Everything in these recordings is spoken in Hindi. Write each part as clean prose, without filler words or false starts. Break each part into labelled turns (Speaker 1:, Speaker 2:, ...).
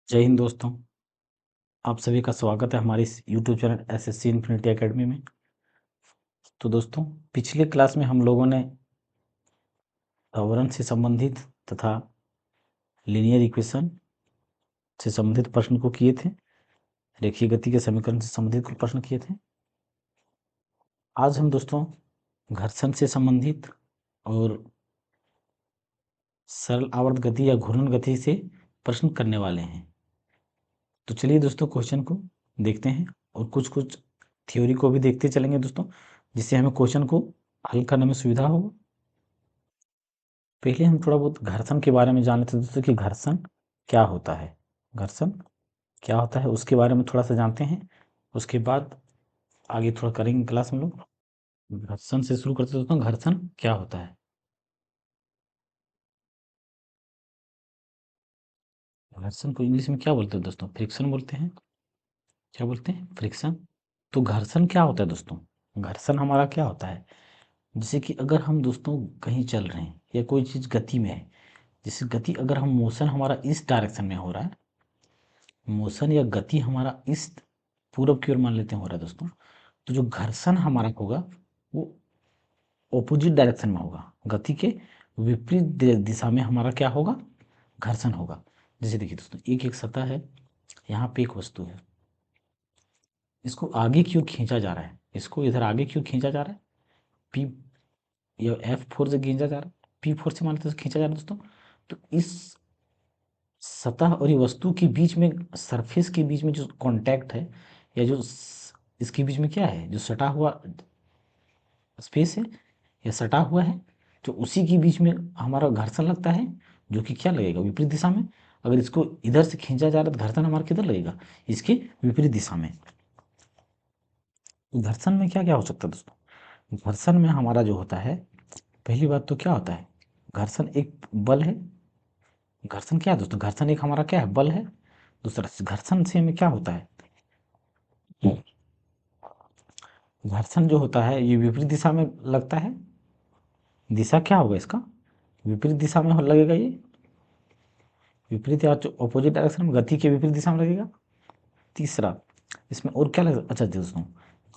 Speaker 1: जय हिंद दोस्तों। आप सभी का स्वागत है हमारे इस YouTube channel SSC infinity academy में। तो दोस्तों, पिछले क्लास में हम लोगों ने आवरण से संबंधित तथा लीनियर इक्वेशन से संबंधित प्रश्न को किए थे। रेखीय गति के समीकरण से संबंधित कुछ प्रश्न किए थे। आज हम दोस्तों घर्षण से संबंधित और सरल आवर्त गति या घूर्णन गति से प्रश्न करने वाले हैं। तो चलिए दोस्तों, क्वेश्चन को देखते हैं और कुछ कुछ थ्योरी को भी देखते चलेंगे दोस्तों, जिससे हमें क्वेश्चन को हल करने में सुविधा हो। पहले हम थोड़ा बहुत घर्षण के बारे में जान लेते हैं दोस्तों कि घर्षण क्या होता है। घर्षण क्या होता है उसके बारे में थोड़ा सा जानते हैं, उसके बाद आगे थोड़ा करेंगे क्लास में लोग। घर्षण से शुरू करते हैं दोस्तों। घर्षण क्या होता है? घर्षण को इंग्लिश में क्या बोलते हैं दोस्तों? फ्रिक्शन बोलते हैं। क्या बोलते हैं? फ्रिक्शन। तो घर्षण क्या होता है दोस्तों? घर्षण हमारा क्या होता है? जैसे कि अगर हम दोस्तों कहीं चल रहे हैं या कोई चीज़ गति में है, जैसे गति अगर हम मोशन हमारा इस डायरेक्शन में हो रहा है, मोशन या गति हमारा इस पूरब की ओर मान लेते हैं हो रहा है दोस्तों, तो जो घर्षण हमारा होगा वो ऑपोजिट डायरेक्शन में होगा। गति के विपरीत दिशा में हमारा क्या होगा? घर्षण होगा। जैसे देखिए दोस्तों, एक एक सतह है, यहाँ पे एक वस्तु है, इसको आगे की ओर खींचा जा रहा है, इसको इधर आगे की ओर खींचा जा रहा है, पी या एफ फोर्स से खींचा जा रहा है, पी फोर्स से मान लेते हैं खींचा जा रहा है दोस्तों। तो इस सतह और ये वस्तु के बीच में, सरफेस के बीच में जो कांटेक्ट है या जो इसके बीच में क्या है, जो सटा हुआ स्पेस है या सटा हुआ है, जो उसी के बीच में हमारा घर्षण लगता है, जो कि क्या लगेगा? विपरीत दिशा में। अगर इसको इधर से खींचा जा रहा है तो घर्षण हमारा किधर लगेगा? इसके विपरीत दिशा में। घर्षण में क्या क्या हो सकता है दोस्तों? घर्षण में हमारा जो होता है, पहली बात तो क्या होता है? घर्षण एक बल है। घर्षण क्या है दोस्तों? घर्षण एक हमारा क्या है? बल है। दूसरा, घर्षण से हमें क्या होता है? घर्षण जो होता है ये विपरीत दिशा में लगता है। दिशा क्या होगा इसका? विपरीत दिशा में लगेगा ये। विपरीत या ऑपोजिट डायरेक्शन में, गति के विपरीत दिशा में लगेगा। तीसरा, इसमें और क्या लगेगा? अच्छा दोस्तों,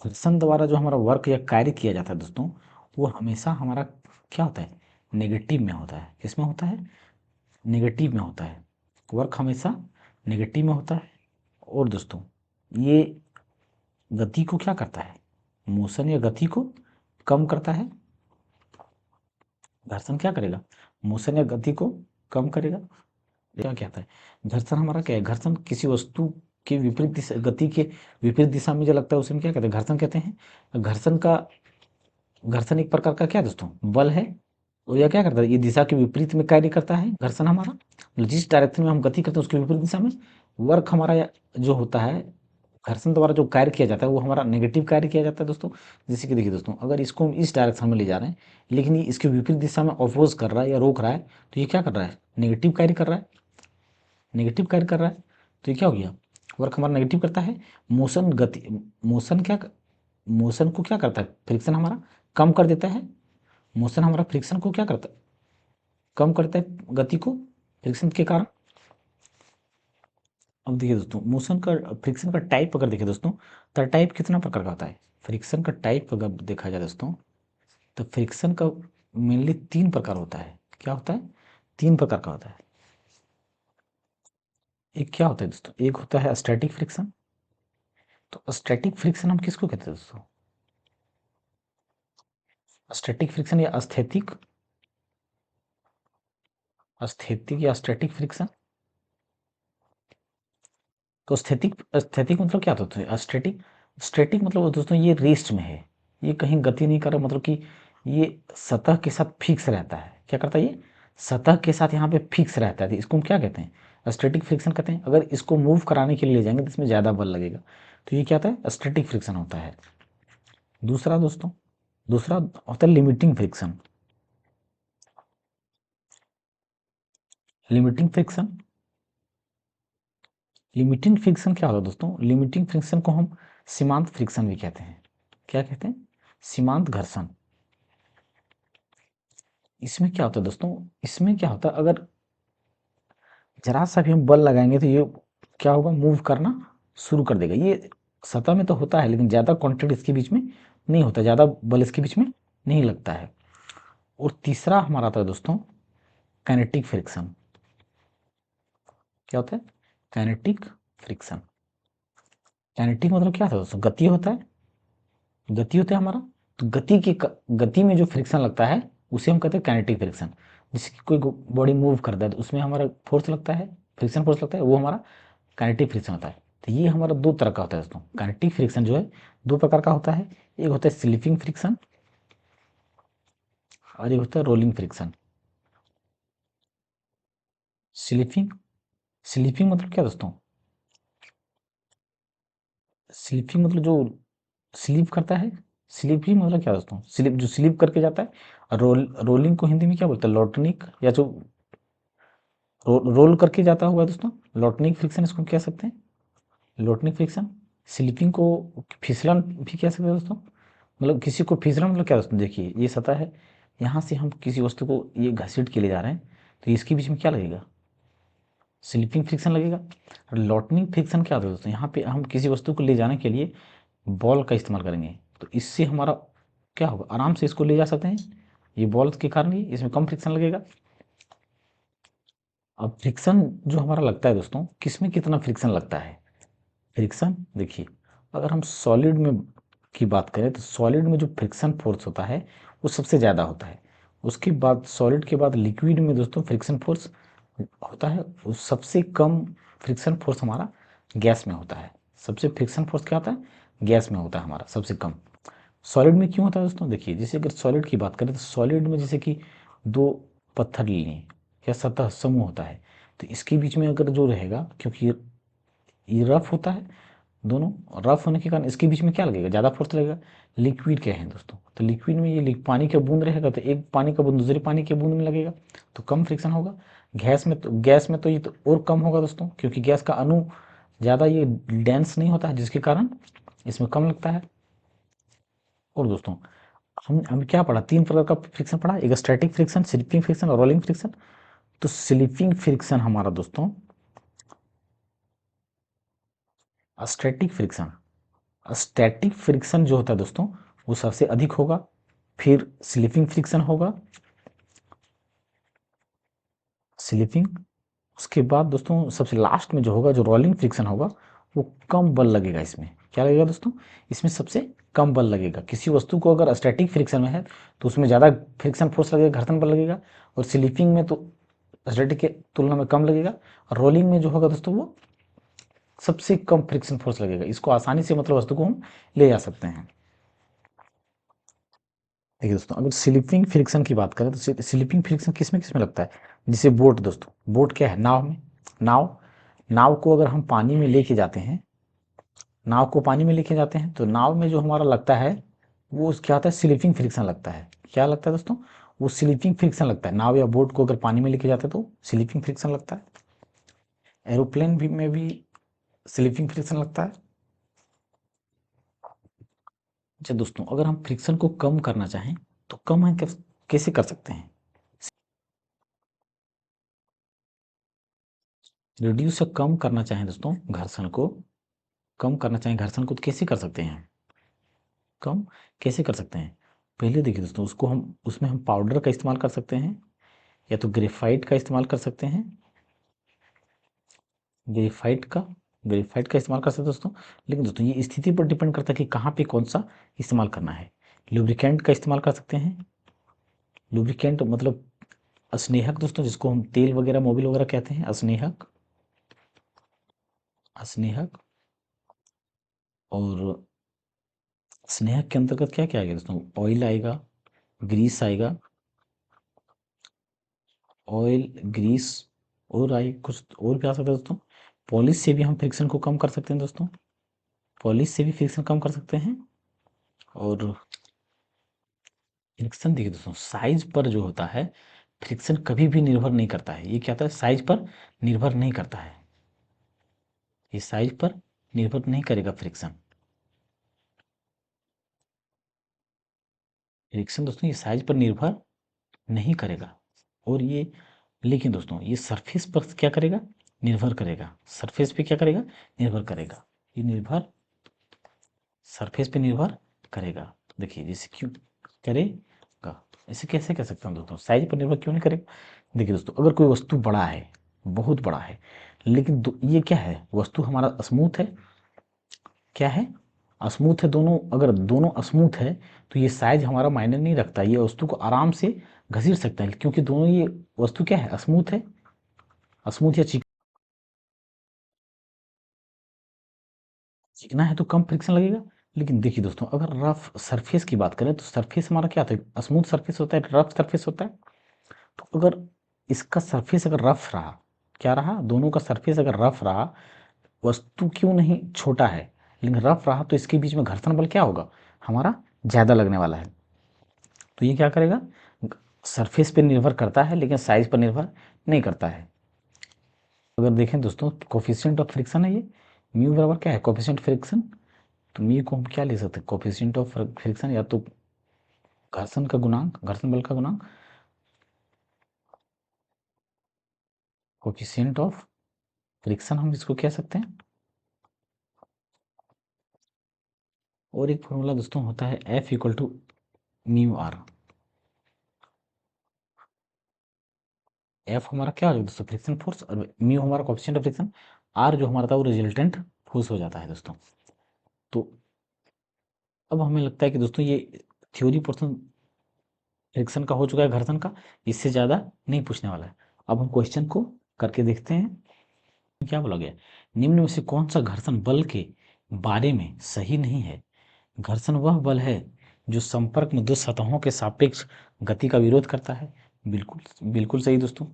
Speaker 1: घर्षण द्वारा जो हमारा वर्क या कार्य किया जाता है दोस्तों, वो हमेशा हमारा क्या होता है? नेगेटिव में होता है। किसमें होता है? नेगेटिव में होता है। वर्क हमेशा नेगेटिव में होता है। और दोस्तों, ये गति को क्या करता है? मोशन या गति को कम करता है। घर्षण क्या करेगा? मोशन या गति को कम करेगा। क्या कहता है? घर्षण हमारा क्या है? घर्षण किसी वस्तु के विपरीत दिशा, गति के विपरीत दिशा में जो लगता है उसे हम क्या कहते हैं? घर्षण कहते हैं। घर्षण एक प्रकार का क्या है दोस्तों? बल है। और यह क्या करता है? ये दिशा के विपरीत में कार्य करता है घर्षण हमारा। मतलब जिस डायरेक्शन में हम गति करते हैं उसके विपरीत दिशा में वर्क हमारा जो होता है, घर्षण द्वारा जो कार्य किया जाता है वो हमारा नेगेटिव कार्य किया जाता है दोस्तों। जैसे कि देखिए दोस्तों, अगर इसको हम इस डायरेक्शन में ले जा रहे हैं, लेकिन ये इसके विपरीत दिशा में अपोज कर रहा है या रोक रहा है, तो ये क्या कर रहा है? नेगेटिव कार्य कर रहा है। नेगेटिव कार्य कर रहा है, तो ये क्या हो गया? वर्क हमारा नेगेटिव करता है। मोशन गति, मोशन क्या, मोशन को क्या करता है? फ्रिक्शन हमारा कम कर देता है। मोशन हमारा फ्रिक्शन को क्या करता है? कम करता है गति को, फ्रिक्शन के कारण। अब देखिए दोस्तों, मोशन का फ्रिक्शन का टाइप अगर देखें दोस्तों, तो टाइप कितना प्रकार का होता है? फ्रिक्शन का टाइप अगर देखा जाए दोस्तों, तो फ्रिक्शन का मेनली 3 प्रकार होता है। क्या होता है? 3 प्रकार का होता है। एक क्या होता है दोस्तों? एक होता है स्टैटिक फ्रिक्शन। तो स्टैटिक फ्रिक्शन हम किसको कहते हैं दोस्तों? स्टैटिक फ्रिक्शन या स्थैतिक, स्थैतिक या स्टैटिक फ्रिक्शन। तो स्थैतिक, स्थैतिक मतलब क्या होता है? स्टैटिक, स्टैटिक मतलब दोस्तों ये रेस्ट में है, ये कहीं गति नहीं कर रहा, मतलब कि ये सतह के साथ फिक्स रहता है। क्या करता है? ये सतह के साथ यहाँ पे फिक्स रहता है, तो इसको हम क्या कहते हैं? स्टैटिक फ्रिक्शन कहते हैं। अगर इसको मूव कराने के लिए ले जाएंगे तो इसमें ज़्यादा बल लगेगा, तो ये क्या होता है? स्टैटिक फ्रिक्शन होता है। दूसरा दोस्तों, दूसरा होता है limiting friction. Limiting friction, limiting friction क्या होता है दोस्तों? लिमिटिंग फ्रिक्शन को हम सीमांत फ्रिक्शन भी कहते हैं। क्या कहते हैं? सीमांत घर्षण। इसमें क्या होता है दोस्तों? इसमें क्या होता है, अगर जरा सा भी हम बल लगाएंगे तो ये क्या होगा, मूव करना शुरू कर देगा। ये सतह में तो होता है लेकिन ज़्यादा कॉन्टैक्ट इसके बीच में नहीं होता, ज़्यादा बल इसके बीच में नहीं लगता है। और तीसरा हमारा आता है दोस्तों काइनेटिक फ्रिक्शन। क्या होता है, काइनेटिक फ्रिक्शन। काइनेटिक मतलब क्या था दोस्तों, गति होता है, गति होता है हमारा। तो गति में जो फ्रिक्शन लगता है उसे हम कहते हैं काइनेटिक फ्रिक्शन। जैसे कि कोई बॉडी मूव करता है तो उसमें हमारा फोर्स लगता है, फ्रिक्शन फोर्स लगता है, वो हमारा काइनेटिक फ्रिक्शन होता है। तो ये हमारा दो तरह का होता है दोस्तों। काइनेटिक फ्रिक्शन जो है दो प्रकार का होता है, एक होता है स्लिपिंग फ्रिक्शन और एक होता है रोलिंग फ्रिक्शन। स्लिपिंग, स्लिपिंग मतलब क्या दोस्तों, स्लिपिंग मतलब जो स्लिप करता है। स्लिपिंग मतलब क्या दोस्तों, स्लिप जो स्लिप करके जाता है। और रोलिंग को हिंदी में क्या बोलते हैं, लौटनिक, या जो रोल करके जाता हुआ दोस्तों, लौटनिक फ्रिक्शन इसको कह सकते हैं, लौटनिक फ्रिक्शन। स्लिपिंग को फिसलन भी कह सकते हैं दोस्तों। मतलब किसी को फिसलन मतलब क्या दोस्तों, देखिए ये सतह है, यहाँ से हम किसी वस्तु को ये घसीट के ले जा रहे हैं तो इसके बीच में क्या लगेगा, स्लिपिंग फ्रिक्शन लगेगा। और लॉटनिंग फ्रिक्शन क्या होता है दोस्तों, यहाँ पे हम किसी वस्तु को ले जाने के लिए बॉल का इस्तेमाल करेंगे तो इससे हमारा क्या होगा, आराम से इसको ले जा सकते हैं, ये बॉल के कारण ही इसमें कम फ्रिक्शन लगेगा। अब फ्रिक्शन जो हमारा लगता है दोस्तों, किसमें कितना फ्रिक्शन लगता है। फ्रिक्शन देखिए, अगर हम सॉलिड में की बात करें तो सॉलिड में जो फ्रिक्शन फोर्स होता है वो सबसे ज़्यादा होता है। उसके बाद सॉलिड के बाद लिक्विड में दोस्तों फ्रिक्शन फोर्स होता है, उस सबसे कम फ्रिक्शन फोर्स हमारा गैस में होता है। सबसे फ्रिक्शन फोर्स क्या होता है, गैस में होता है हमारा सबसे कम। सॉलिड में क्यों होता है दोस्तों, देखिए जैसे अगर सॉलिड की बात करें तो सॉलिड में जैसे कि दो पत्थर ले लें या सतह समूह होता है तो इसके बीच में अगर जो रहेगा, क्योंकि ये रफ होता है दोनों, रफ होने के कारण इसके बीच में क्या लगेगा, ज़्यादा फोर्स लगेगा। लिक्विड क्या है दोस्तों, तो लिक्विड में ये पानी का बूंद रहेगा तो एक पानी का बूंद दूसरे पानी के बूंद में लगेगा तो कम फ्रिक्शन होगा। गैस में तो ये तो और कम होगा दोस्तों, क्योंकि गैस का अणु ज़्यादा ये डेंस नहीं होता है जिसके कारण इसमें कम लगता है। और दोस्तों हम क्या पढ़ा, तीन प्रकार का फ्रिक्शन पढ़ा, एक स्टैटिक फ्रिक्शन, स्लिपिंग फ्रिक्शन और रोलिंग फ्रिक्शन। तो स्लिपिंग फ्रिक्शन हमारा दोस्तों, स्टैटिक फ्रिक्शन, स्टैटिक फ्रिक्शन जो होता है दोस्तों वो सबसे अधिक होगा, फिर स्लिपिंग फ्रिक्शन होगा, स्लिपिंग, उसके बाद दोस्तों सबसे लास्ट में जो होगा, जो रोलिंग फ्रिक्शन होगा, वो कम बल लगेगा इसमें। क्या लगेगा दोस्तों, इसमें सबसे कम बल लगेगा। किसी वस्तु को अगर स्टैटिक फ्रिक्शन में है तो उसमें ज़्यादा फ्रिक्शन फोर्स लगेगा, घर्षण बल लगेगा, और स्लिपिंग में तो स्टैटिक के तुलना में कम लगेगा। और रोलिंग में जो होगा दोस्तों वो सबसे कम फ्रिक्शन फोर्स लगेगा। इसको आसानी से मतलब वस्तु को हम ले जा सकते हैं। देखिए दोस्तों, अगर स्लिपिंग फ्रिक्शन की बात करें तो स्लिपिंग फ्रिक्शन किस में लगता है, जैसे बोट दोस्तों, बोट क्या है, नाव में, नाव, नाव को अगर हम पानी में लेके जाते हैं, नाव को पानी में लेके जाते हैं तो नाव में जो हमारा लगता है वो क्या होता है, स्लिपिंग फ्रिक्शन लगता है। क्या लगता है दोस्तों, वो स्लिपिंग फ्रिक्शन लगता है। नाव या बोट को अगर पानी में लेके जाते हैं तो स्लिपिंग फ्रिक्शन लगता है। एरोप्लेन भी में भी स्लिपिंग फ्रिक्शन लगता है। अच्छा दोस्तों, अगर हम फ्रिक्शन को कम करना चाहें तो कम है कैसे कर सकते हैं, रिड्यूस या कम करना चाहें दोस्तों, घर्षण को कम करना चाहें, घर्षण को तो कैसे कर सकते हैं, कम कैसे कर सकते हैं। पहले देखिए दोस्तों, उसको हम उसमें हम पाउडर का इस्तेमाल कर सकते हैं या तो ग्रेफाइट का इस्तेमाल कर सकते हैं, ग्रेफाइट का ग्रेफाइट का इस्तेमाल कर सकते हैं दोस्तों। लेकिन दोस्तों ये स्थिति पर डिपेंड करता है कि कहाँ पे कौन सा इस्तेमाल करना है। लुब्रिकेंट का इस्तेमाल कर सकते हैं, लुब्रिकेंट मतलब स्नेहक दोस्तों, जिसको हम तेल वगैरह मोबिल वगैरह कहते हैं, स्नेहक, स्नेहक। और स्नेहक के अंतर्गत क्या क्या आएगा दोस्तों, ऑयल आएगा, ग्रीस आएगा, ऑयल, ग्रीस, और आई कुछ और भी आ सकता है दोस्तों। पॉलिश से भी हम फ्रिक्शन को कम कर सकते हैं दोस्तों, पॉलिश से भी फ्रिक्शन कम कर सकते हैं। और फ्रिक्शन देखिए दोस्तों, साइज पर जो होता है फ्रिक्शन कभी भी निर्भर नहीं करता है। ये क्या होता है, साइज पर निर्भर नहीं करता है, ये साइज पर निर्भर नहीं करेगा फ्रिक्शन। फ्रिक्शन दोस्तों ये साइज पर निर्भर नहीं करेगा। और ये, लेकिन दोस्तों ये सरफेस पर क्या करेगा, निर्भर करेगा, सरफेस पे क्या करेगा, निर्भर करेगा, ये निर्भर सरफेस पे निर्भर करेगा। देखिए जैसे क्यों करेगा, इसे कैसे कह सकते हैं दोस्तों, साइज पर निर्भर क्यों नहीं करेगा। देखिए दोस्तों, अगर कोई वस्तु बड़ा है, बहुत बड़ा है, लेकिन ये क्या है, वस्तु हमारा स्मूथ है, क्या है, स्मूथ है, दोनों अगर दोनों स्मूथ है तो ये साइज हमारा मायने नहीं रखता, ये वस्तु को आराम से घसीट सकता है, क्योंकि दोनों ये वस्तु क्या है, स्मूथ है, स्मूथ या चिकना है तो कम फ्रिक्शन लगेगा। लेकिन देखिए दोस्तों, अगर रफ सरफेस की बात करें तो सरफेस हमारा क्या होता है, स्मूथ सरफेस होता है, रफ सरफेस होता है। तो अगर इसका सरफेस अगर रफ रहा, क्या रहा, दोनों का सरफेस अगर रफ रहा, वस्तु क्यों नहीं छोटा है, लेकिन रफ रहा, तो इसके बीच में घर्षण बल क्या होगा, हमारा ज़्यादा लगने वाला है। तो ये क्या करेगा, सरफेस पे निर्भर करता है लेकिन साइज पर निर्भर नहीं करता है। अगर देखें दोस्तों, कोफिशिएंट ऑफ फ्रिक्शन है ये, म्यू बराबर क्या है, कोफिशिएंट फ्रिक्शन। तो म्यू को हम क्या ले सकते हैं, कोफिशिएंट ऑफ फ्रिक्शन, या तो घर्षण का गुणांक, घर्षण बल का गुणांक, कोफिशिएंट ऑफ फ्रिक्शन हम इसको कह सकते हैं। और एक फॉर्मूला दोस्तों होता है F equal to mu R. F हमारा क्या हो जाएगा दोस्तों, फ्रिक्शन फोर्स, और म्यू हमारा कोफिशिएंट ऑफ फ्रिक्शन, आर जो हमारा था वो रिजल्टेंट फोर्स हो जाता है दोस्तों। तो अब हमें लगता है कि दोस्तों ये थ्योरी पोर्शन फ्रिक्शन का हो चुका है, घर्षण का, इससे ज़्यादा नहीं पूछने वाला है। अब हम क्वेश्चन को करके देखते हैं। क्या बोला गया, निम्न में से कौन सा घर्षण बल के बारे में सही नहीं है। घर्षण वह बल है जो संपर्क में दो सतहों के सापेक्ष गति का विरोध करता है। बिल्कुल बिल्कुल सही दोस्तों,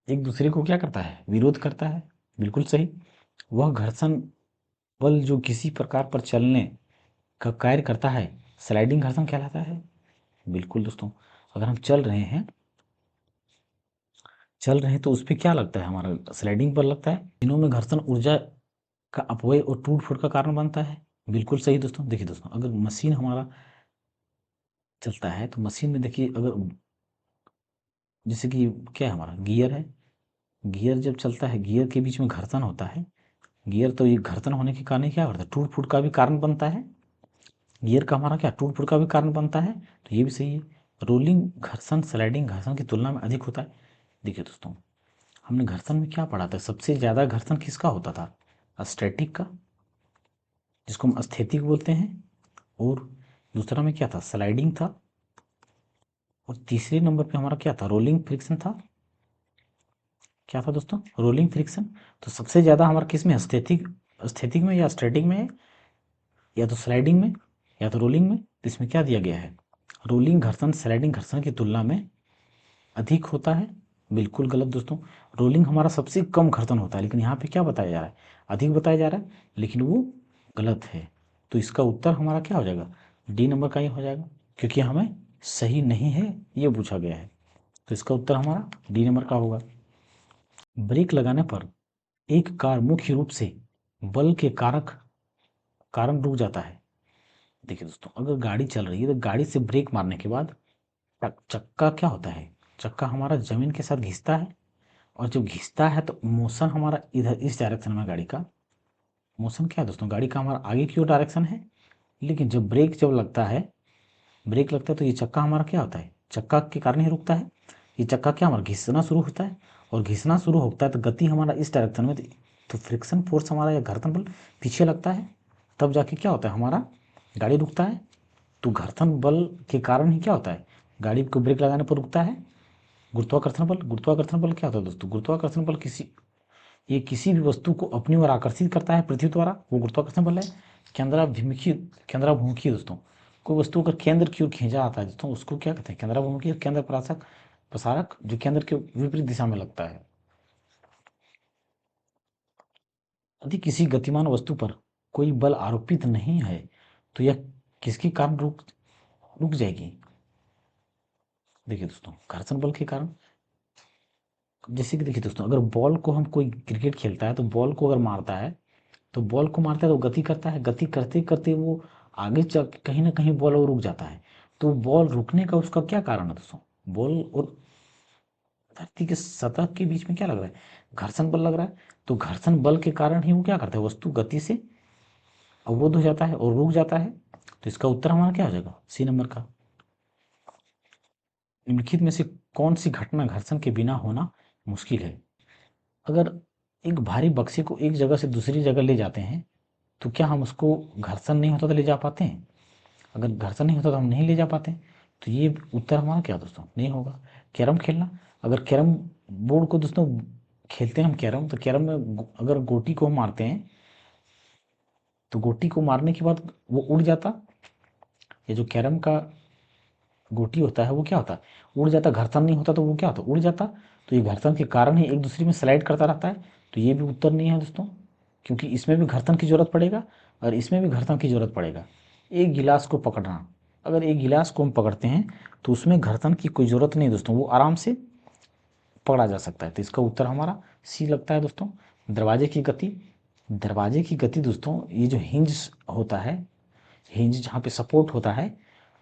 Speaker 1: एक दूसरे को क्या करता है, विरोध करता है, बिल्कुल सही। वह घर्षण बल जो किसी प्रकार पर चलने का कार्य करता है, स्लाइडिंग घर्षण कहलाता है। बिल्कुल दोस्तों, अगर हम चल रहे हैं तो उस पर क्या लगता है, हमारा स्लाइडिंग बल लगता है। तीनों में घर्षण ऊर्जा का अपव्यय और टूट फूट का कारण बनता है। बिल्कुल सही दोस्तों। देखिए दोस्तों, अगर मशीन हमारा चलता है तो मशीन में देखिए, अगर जैसे कि क्या है, हमारा गियर है, गियर जब चलता है, गियर के बीच में घर्षण होता है, गियर तो ये घर्षण होने के कारण क्या करता है, टूट फूट का भी कारण बनता है। गियर का हमारा क्या, टूट फूट का भी कारण बनता है, तो ये भी सही है। रोलिंग घर्षण स्लाइडिंग घर्षण की तुलना में अधिक होता है। देखिए दोस्तों, हमने घर्षण में क्या पढ़ा था, सबसे ज़्यादा घर्षण किसका होता था, स्टैटिक का, जिसको हम स्थैतिक बोलते हैं। और दूसरा में क्या था, स्लाइडिंग था। और तीसरे नंबर पे हमारा क्या था, रोलिंग फ्रिक्शन था। क्या था दोस्तों, रोलिंग फ्रिक्शन। तो सबसे ज़्यादा हमारा किस में, स्थैतिक, स्थैतिक में या स्टैटिक में है, या तो स्लाइडिंग में या तो रोलिंग में। तो इसमें क्या दिया गया है, रोलिंग घर्षण स्लाइडिंग घर्षण की तुलना में अधिक होता है। बिल्कुल गलत दोस्तों, रोलिंग हमारा सबसे कम घर्षण होता है, लेकिन यहाँ पे क्या बताया जा रहा है, अधिक बताया जा रहा है, लेकिन वो गलत है। तो इसका उत्तर हमारा क्या हो जाएगा, डी नंबर का ही हो जाएगा, क्योंकि हमें सही नहीं है ये पूछा गया है। तो इसका उत्तर हमारा डी नंबर का होगा। ब्रेक लगाने पर एक कार मुख्य रूप से बल के कारण रुक जाता है। देखिए दोस्तों, अगर गाड़ी चल रही है तो गाड़ी से ब्रेक मारने के बाद चक्का क्या होता है, चक्का हमारा जमीन के साथ घिसता है, और जब घिसता है तो मोशन हमारा इधर इस डायरेक्शन में, गाड़ी का मोशन क्या है दोस्तों, गाड़ी का हमारा आगे की ओर डायरेक्शन है। लेकिन जब ब्रेक लगता है तो ये चक्का हमारा क्या होता है, चक्का के कारण ही रुकता है। ये चक्का क्या हमारा घिसना शुरू होता है, और घिसना शुरू होता है तो गति हमारा इस डायरेक्शन में, तो फ्रिक्शन फोर्स हमारा या घर्षण बल पीछे लगता है, तब जाके क्या होता है, हमारा गाड़ी रुकता है। तो घर्षण बल के कारण ही क्या होता है, गाड़ी को ब्रेक लगाने पर रुकता है। गुरुत्वाकर्षण बल क्या होता है दोस्तों, गुरुत्वाकर्षण बल किसी भी वस्तु को अपनी ओर आकर्षित करता है पृथ्वी द्वारा, वो गुरुत्वाकर्षण बल है। केंद्राभिमुखी दोस्तों, कोई वस्तु अगर केंद्र की ओर खींचा आता है दोस्तों, उसको क्या कहते हैं, केंद्राभिमुखी, केंद्र परासक प्रसारक, जो केंद्र के विपरीत दिशा में लगता है। यदि किसी गतिमान वस्तु पर कोई बल आरोपित नहीं है तो यह किसके कारण रुक जाएगी। देखिए दोस्तों, घर्षण बल के कारण। जैसे कि देखिए दोस्तों, अगर बॉल को हम, कोई क्रिकेट खेलता है तो बॉल को अगर मारता है, तो बॉल को मारता है तो गति करता है, गति करते करते वो आगे चल, कहीं ना कहीं बॉल और रुक जाता है। तो बॉल रुकने का उसका क्या कारण है दोस्तों, बॉल और धरती के सतह के बीच में क्या लग रहा है? घर्षण बल लग रहा है। तो घर्षण बल के कारण ही वो क्या करता है? वस्तु गति से अवरुद्ध हो जाता है और रुक जाता है। तो इसका उत्तर हमारा क्या हो जाएगा? सी नंबर का। निम्नलिखित में से कौन सी घटना घर्षण के बिना होना मुश्किल है? अगर एक भारी बक्से को एक जगह से दूसरी जगह ले जाते हैं तो क्या हम उसको घर्षण नहीं होता तो ले जा पाते हैं? अगर घर्षण नहीं होता तो हम नहीं ले जा पाते। तो ये उत्तर हमारा क्या दोस्तों? नहीं होगा। कैरम खेलना, अगर कैरम बोर्ड को दोस्तों खेलते हैं हम कैरम, तो कैरम में अगर गोटी को हम मारते हैं तो गोटी को मारने के बाद वो उड़ जाता। ये जो कैरम का गोटी होता है वो क्या होता है? उड़ जाता। घर्षण नहीं होता तो वो क्या होता? उड़ जाता। तो ये घर्षण के कारण ही एक दूसरे में स्लाइड करता रहता है। तो ये भी उत्तर नहीं है दोस्तों, क्योंकि इसमें भी घर्षण की जरूरत पड़ेगा और इसमें भी घर्षण की जरूरत पड़ेगा। एक गिलास को पकड़ना, अगर एक गिलास को हम पकड़ते हैं तो उसमें घर्षण की कोई ज़रूरत नहीं दोस्तों, वो आराम से पकड़ा जा सकता है। तो इसका उत्तर हमारा सी लगता है दोस्तों। दरवाजे की गति, दरवाजे की गति दोस्तों, ये जो हिंज होता है, हिंज जहाँ पे सपोर्ट होता है,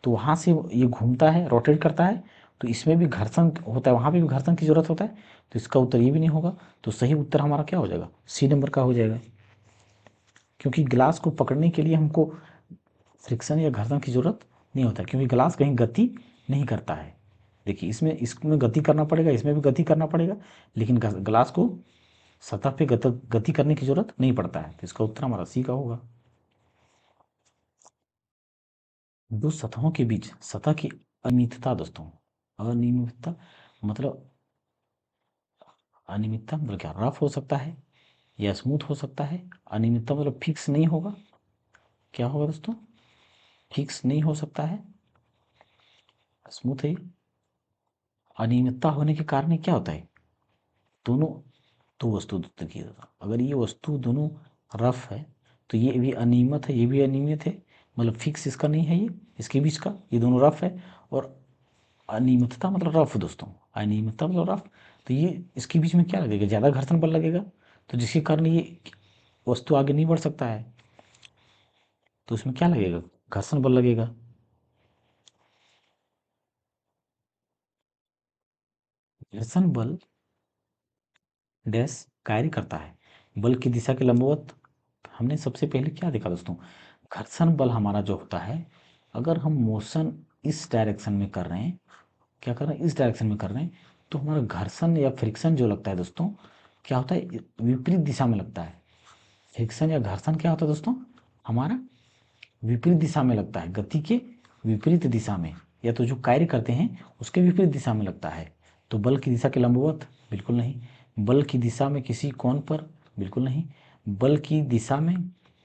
Speaker 1: तो वहाँ से ये घूमता है, रोटेट करता है। तो इसमें भी घर्षण होता है, वहाँ पे भी घर्षण की जरूरत होता है। तो इसका उत्तर ये भी नहीं होगा। तो सही उत्तर हमारा क्या हो जाएगा? सी नंबर का हो जाएगा। क्योंकि ग्लास को पकड़ने के लिए हमको फ्रिक्शन या घर्षण की जरूरत नहीं होता, क्योंकि ग्लास कहीं गति नहीं करता है। देखिए इसमें इसमें गति करना पड़ेगा, इसमें भी गति करना पड़ेगा, लेकिन ग्लास को सतह पे गति करने की जरूरत नहीं पड़ता है। तो इसका उत्तर हमारा सी का होगा। दो सतहों के बीच सतह की अनियमितता दोस्तों, अनियमितता मतलब, अनियमितता मतलब क्या? रफ हो सकता है या स्मूथ हो सकता है। अनियमितता मतलब फिक्स नहीं होगा। क्या होगा दोस्तों? फिक्स नहीं हो सकता है, स्मूथ है। अनियमितता होने के कारण क्या होता है? दोनों, दो वस्तु देखिए, अगर ये वस्तु दोनों रफ है तो ये भी अनियमित है, ये भी अनियमित है। मतलब फिक्स इसका नहीं है, ये इसके बीच का, ये दोनों रफ है। और अनियमितता मतलब रफ दोस्तों, अनियमितता मतलब रफ। तो ये इसके बीच में क्या लगेगा? ज़्यादा घर्षण बल लगेगा, तो जिसके कारण ये वस्तु आगे नहीं बढ़ सकता है। तो उसमें क्या लगेगा? घर्षण बल लगेगा। घर्षण बल डैश कार्य करता है बल की दिशा के लंबवत। हमने सबसे पहले क्या देखा दोस्तों? घर्षण बल हमारा जो होता है, अगर हम मोशन इस डायरेक्शन में कर रहे हैं, क्या कर रहे हैं? इस डायरेक्शन में कर रहे हैं, तो हमारा घर्षण या फ्रिक्शन जो लगता है दोस्तों, क्या होता है? विपरीत दिशा में लगता है। फ्रिक्शन या घर्षण क्या होता है दोस्तों? हमारा विपरीत दिशा में लगता है, गति के विपरीत दिशा में, या तो जो कार्य करते हैं उसके विपरीत दिशा में लगता है। तो बल की दिशा के लंबवत? बिल्कुल नहीं। बल की दिशा में किसी कोण पर? बिल्कुल नहीं। बल की दिशा में?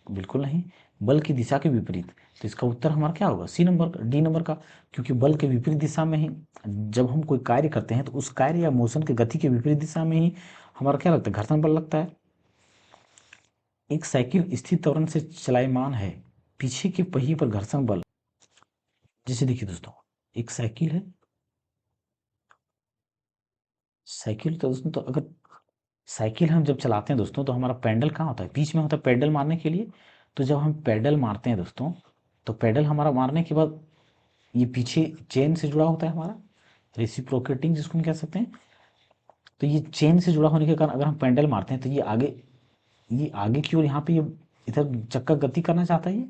Speaker 1: बिल्कुल नहीं। बल की दिशा के विपरीत। तो इसका उत्तर हमारा क्या होगा? सी नंबर, डी नंबर का। क्योंकि बल के विपरीत दिशा में ही जब हम कोई कार्य करते हैं तो उस कार्य या मोशन के गति के विपरीत दिशा में ही हमारा क्या लगता है? घर्षण बल लगता है। एक साइकिल स्थिर त्वरण से चलायमान है, पीछे के पहिए पर घर्षण बल। जैसे देखिए दोस्तों, एक साइकिल है, साइकिल तो दोस्तों, तो अगर साइकिल हम जब चलाते हैं दोस्तों तो हमारा पैडल कहाँ होता है? बीच में होता है, पैडल मारने के लिए। तो जब हम पैडल मारते हैं दोस्तों, तो पैडल हमारा मारने के बाद ये पीछे चेन से जुड़ा होता है हमारा, रेसिप्रोकेटिंग जिसको हम कह सकते हैं। तो ये चेन से जुड़ा होने के कारण अगर हम पैडल मारते हैं तो ये आगे की ओर, यहाँ पे ये इधर चक्का गति करना चाहता है,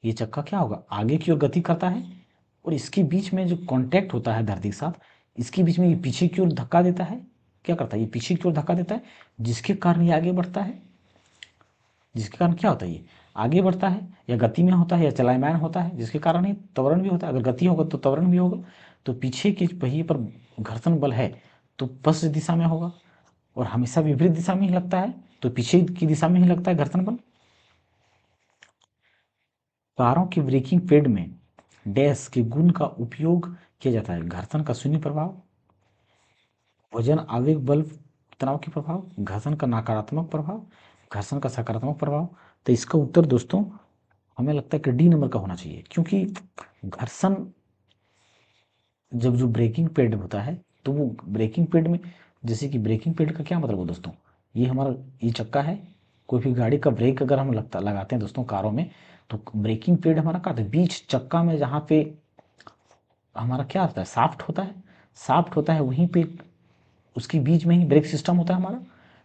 Speaker 1: ये चक्का क्या होगा? आगे की ओर गति करता है। और इसके बीच में जो कांटेक्ट होता है धरती के साथ, इसके बीच में ये पीछे की ओर धक्का देता है। क्या करता है? ये पीछे की ओर धक्का देता है, जिसके कारण ये आगे बढ़ता है। जिसके कारण क्या होता है? ये आगे बढ़ता है, या गति में होता है या चलायमान होता है, जिसके कारण ही त्वरण भी होता है। अगर गति होगा तो त्वरण भी होगा। तो पीछे के पहिए पर घर्षण बल है तो पश्च दिशा में होगा, और हमेशा विपरीत दिशा में ही लगता है। तो पीछे की दिशा में ही लगता है घर्षण बल। कारों के ब्रेकिंग पैड में डैश के गुण का उपयोग किया जाता है। घर्षण का शून्य प्रभाव, वजन आवेग बल तनाव के प्रभाव, घर्षण का नकारात्मक प्रभाव, घर्षण का सकारात्मक प्रभाव। तो इसका उत्तर दोस्तों हमें लगता है कि डी नंबर का होना चाहिए, क्योंकि घर्षण जब जो ब्रेकिंग पैड होता है तो वो ब्रेकिंग पैड में, जैसे कि ब्रेकिंग पैड का क्या मतलब है दोस्तों? ये हमारा ये चक्का है, कोई भी गाड़ी का ब्रेक अगर हम लगाते हैं दोस्तों कारों में, तो ब्रेकिंग पैड हमारा क्या होता है? बीच चक्का में जहाँ पे हमारा क्या होता है, साफ्ट होता है, साफ्ट होता है, वहीं पे उसके बीच में ही ब्रेक सिस्टम होता है हमारा।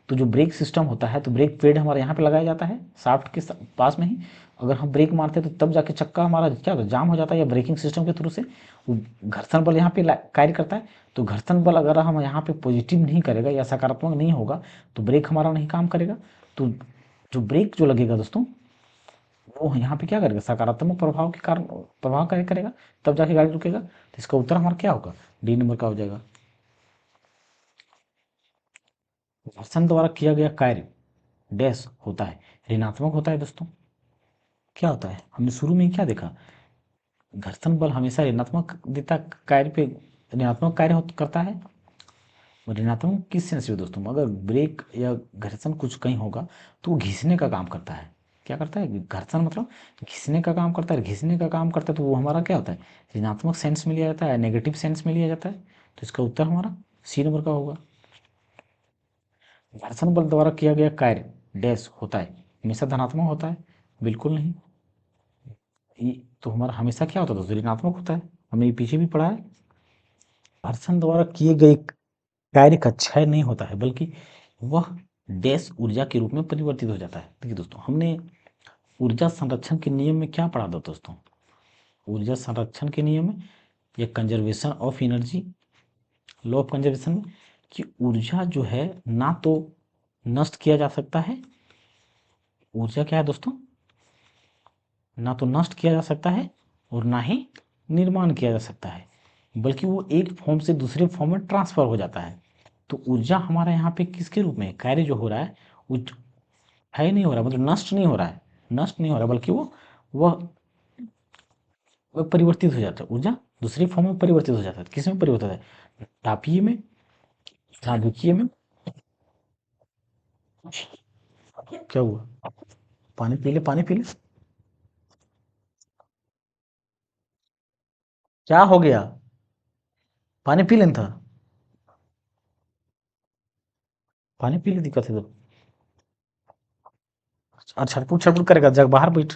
Speaker 1: तो जो ब्रेक सिस्टम होता है, तो ब्रेक पैड हमारे यहाँ पे लगाया जाता है शाफ्ट के पास में ही। अगर हम ब्रेक मारते हैं तो तब जाके चक्का हमारा क्या होता है, जाम हो जाता है, या ब्रेकिंग सिस्टम के थ्रू से वो घर्षण बल यहाँ पे कार्य करता है। तो घर्षण बल अगर हम यहाँ पे पॉजिटिव नहीं करेगा या सकारात्मक नहीं होगा तो ब्रेक हमारा नहीं काम करेगा। तो जो ब्रेक जो लगेगा दोस्तों, वो यहाँ पे क्या करेगा, सकारात्मक प्रभाव के कारण प्रभाव कार्य करेगा, तब जाके गाड़ी रुकेगा। तो इसका उत्तर हमारा क्या होगा, डी नंबर का हो जाएगा। घर्षण द्वारा किया गया कार्य डैश होता है, ऋणात्मक होता है दोस्तों। क्या होता है, हमने शुरू में ही क्या देखा, घर्षण बल हमेशा ऋणात्मक देता कार्य पे, ऋणात्मक कार्य करता है। ऋणात्मक किस सेंस में दोस्तों, अगर ब्रेक या घर्षण कुछ कहीं होगा तो वो घिसने का काम करता है। क्या करता है, घर्षण मतलब घिसने का काम करता है, घिसने का काम करता है, तो वो हमारा क्या होता है, ऋणात्मक सेंस में लिया जाता है, नेगेटिव सेंस में लिया जाता है। तो इसका उत्तर हमारा सी नंबर का होगा। घर्षण बल द्वारा किया गया कार्य डैश होता है, हमेशा धनात्मक होता है, बिल्कुल नहीं। ये तो हमारा हमेशा क्या होता है दोस्तों, ऋणात्मक होता है, हमने ये पीछे भी पढ़ा है। घर्षण द्वारा किए गए कार्य का क्षय नहीं होता है, बल्कि वह डैश ऊर्जा के रूप में परिवर्तित हो जाता है। देखिए दोस्तों, हमने ऊर्जा संरक्षण के नियम में क्या पढ़ा था दोस्तों, ऊर्जा संरक्षण के नियम में या conservation of energy, law of conservation में, कि ऊर्जा जो है ना तो नष्ट किया जा सकता है, ऊर्जा क्या है दोस्तों, ना तो नष्ट किया जा सकता है और ना ही निर्माण किया जा सकता है, बल्कि वो एक फॉर्म से दूसरे फॉर्म में ट्रांसफर हो जाता है। तो ऊर्जा हमारा यहाँ पे किसके रूप में कार्य जो हो रहा है, वो है नहीं हो रहा, मतलब नष्ट नहीं हो रहा है, नष्ट नहीं हो रहा, बल्कि वह वह परिवर्तित हो जाता है, ऊर्जा दूसरे फॉर्म में परिवर्तित हो जाता है। किस में परिवर्तित होता है, तापीय में, नाभिकीय में। क्या हुआ, पानी पी ले, पानी पी ले, क्या हो गया, पानी पी लेना था, पानी पी ले, दिक्कत है तो। और छटपुट छटपुट करेगा, जग बाहर बैठ।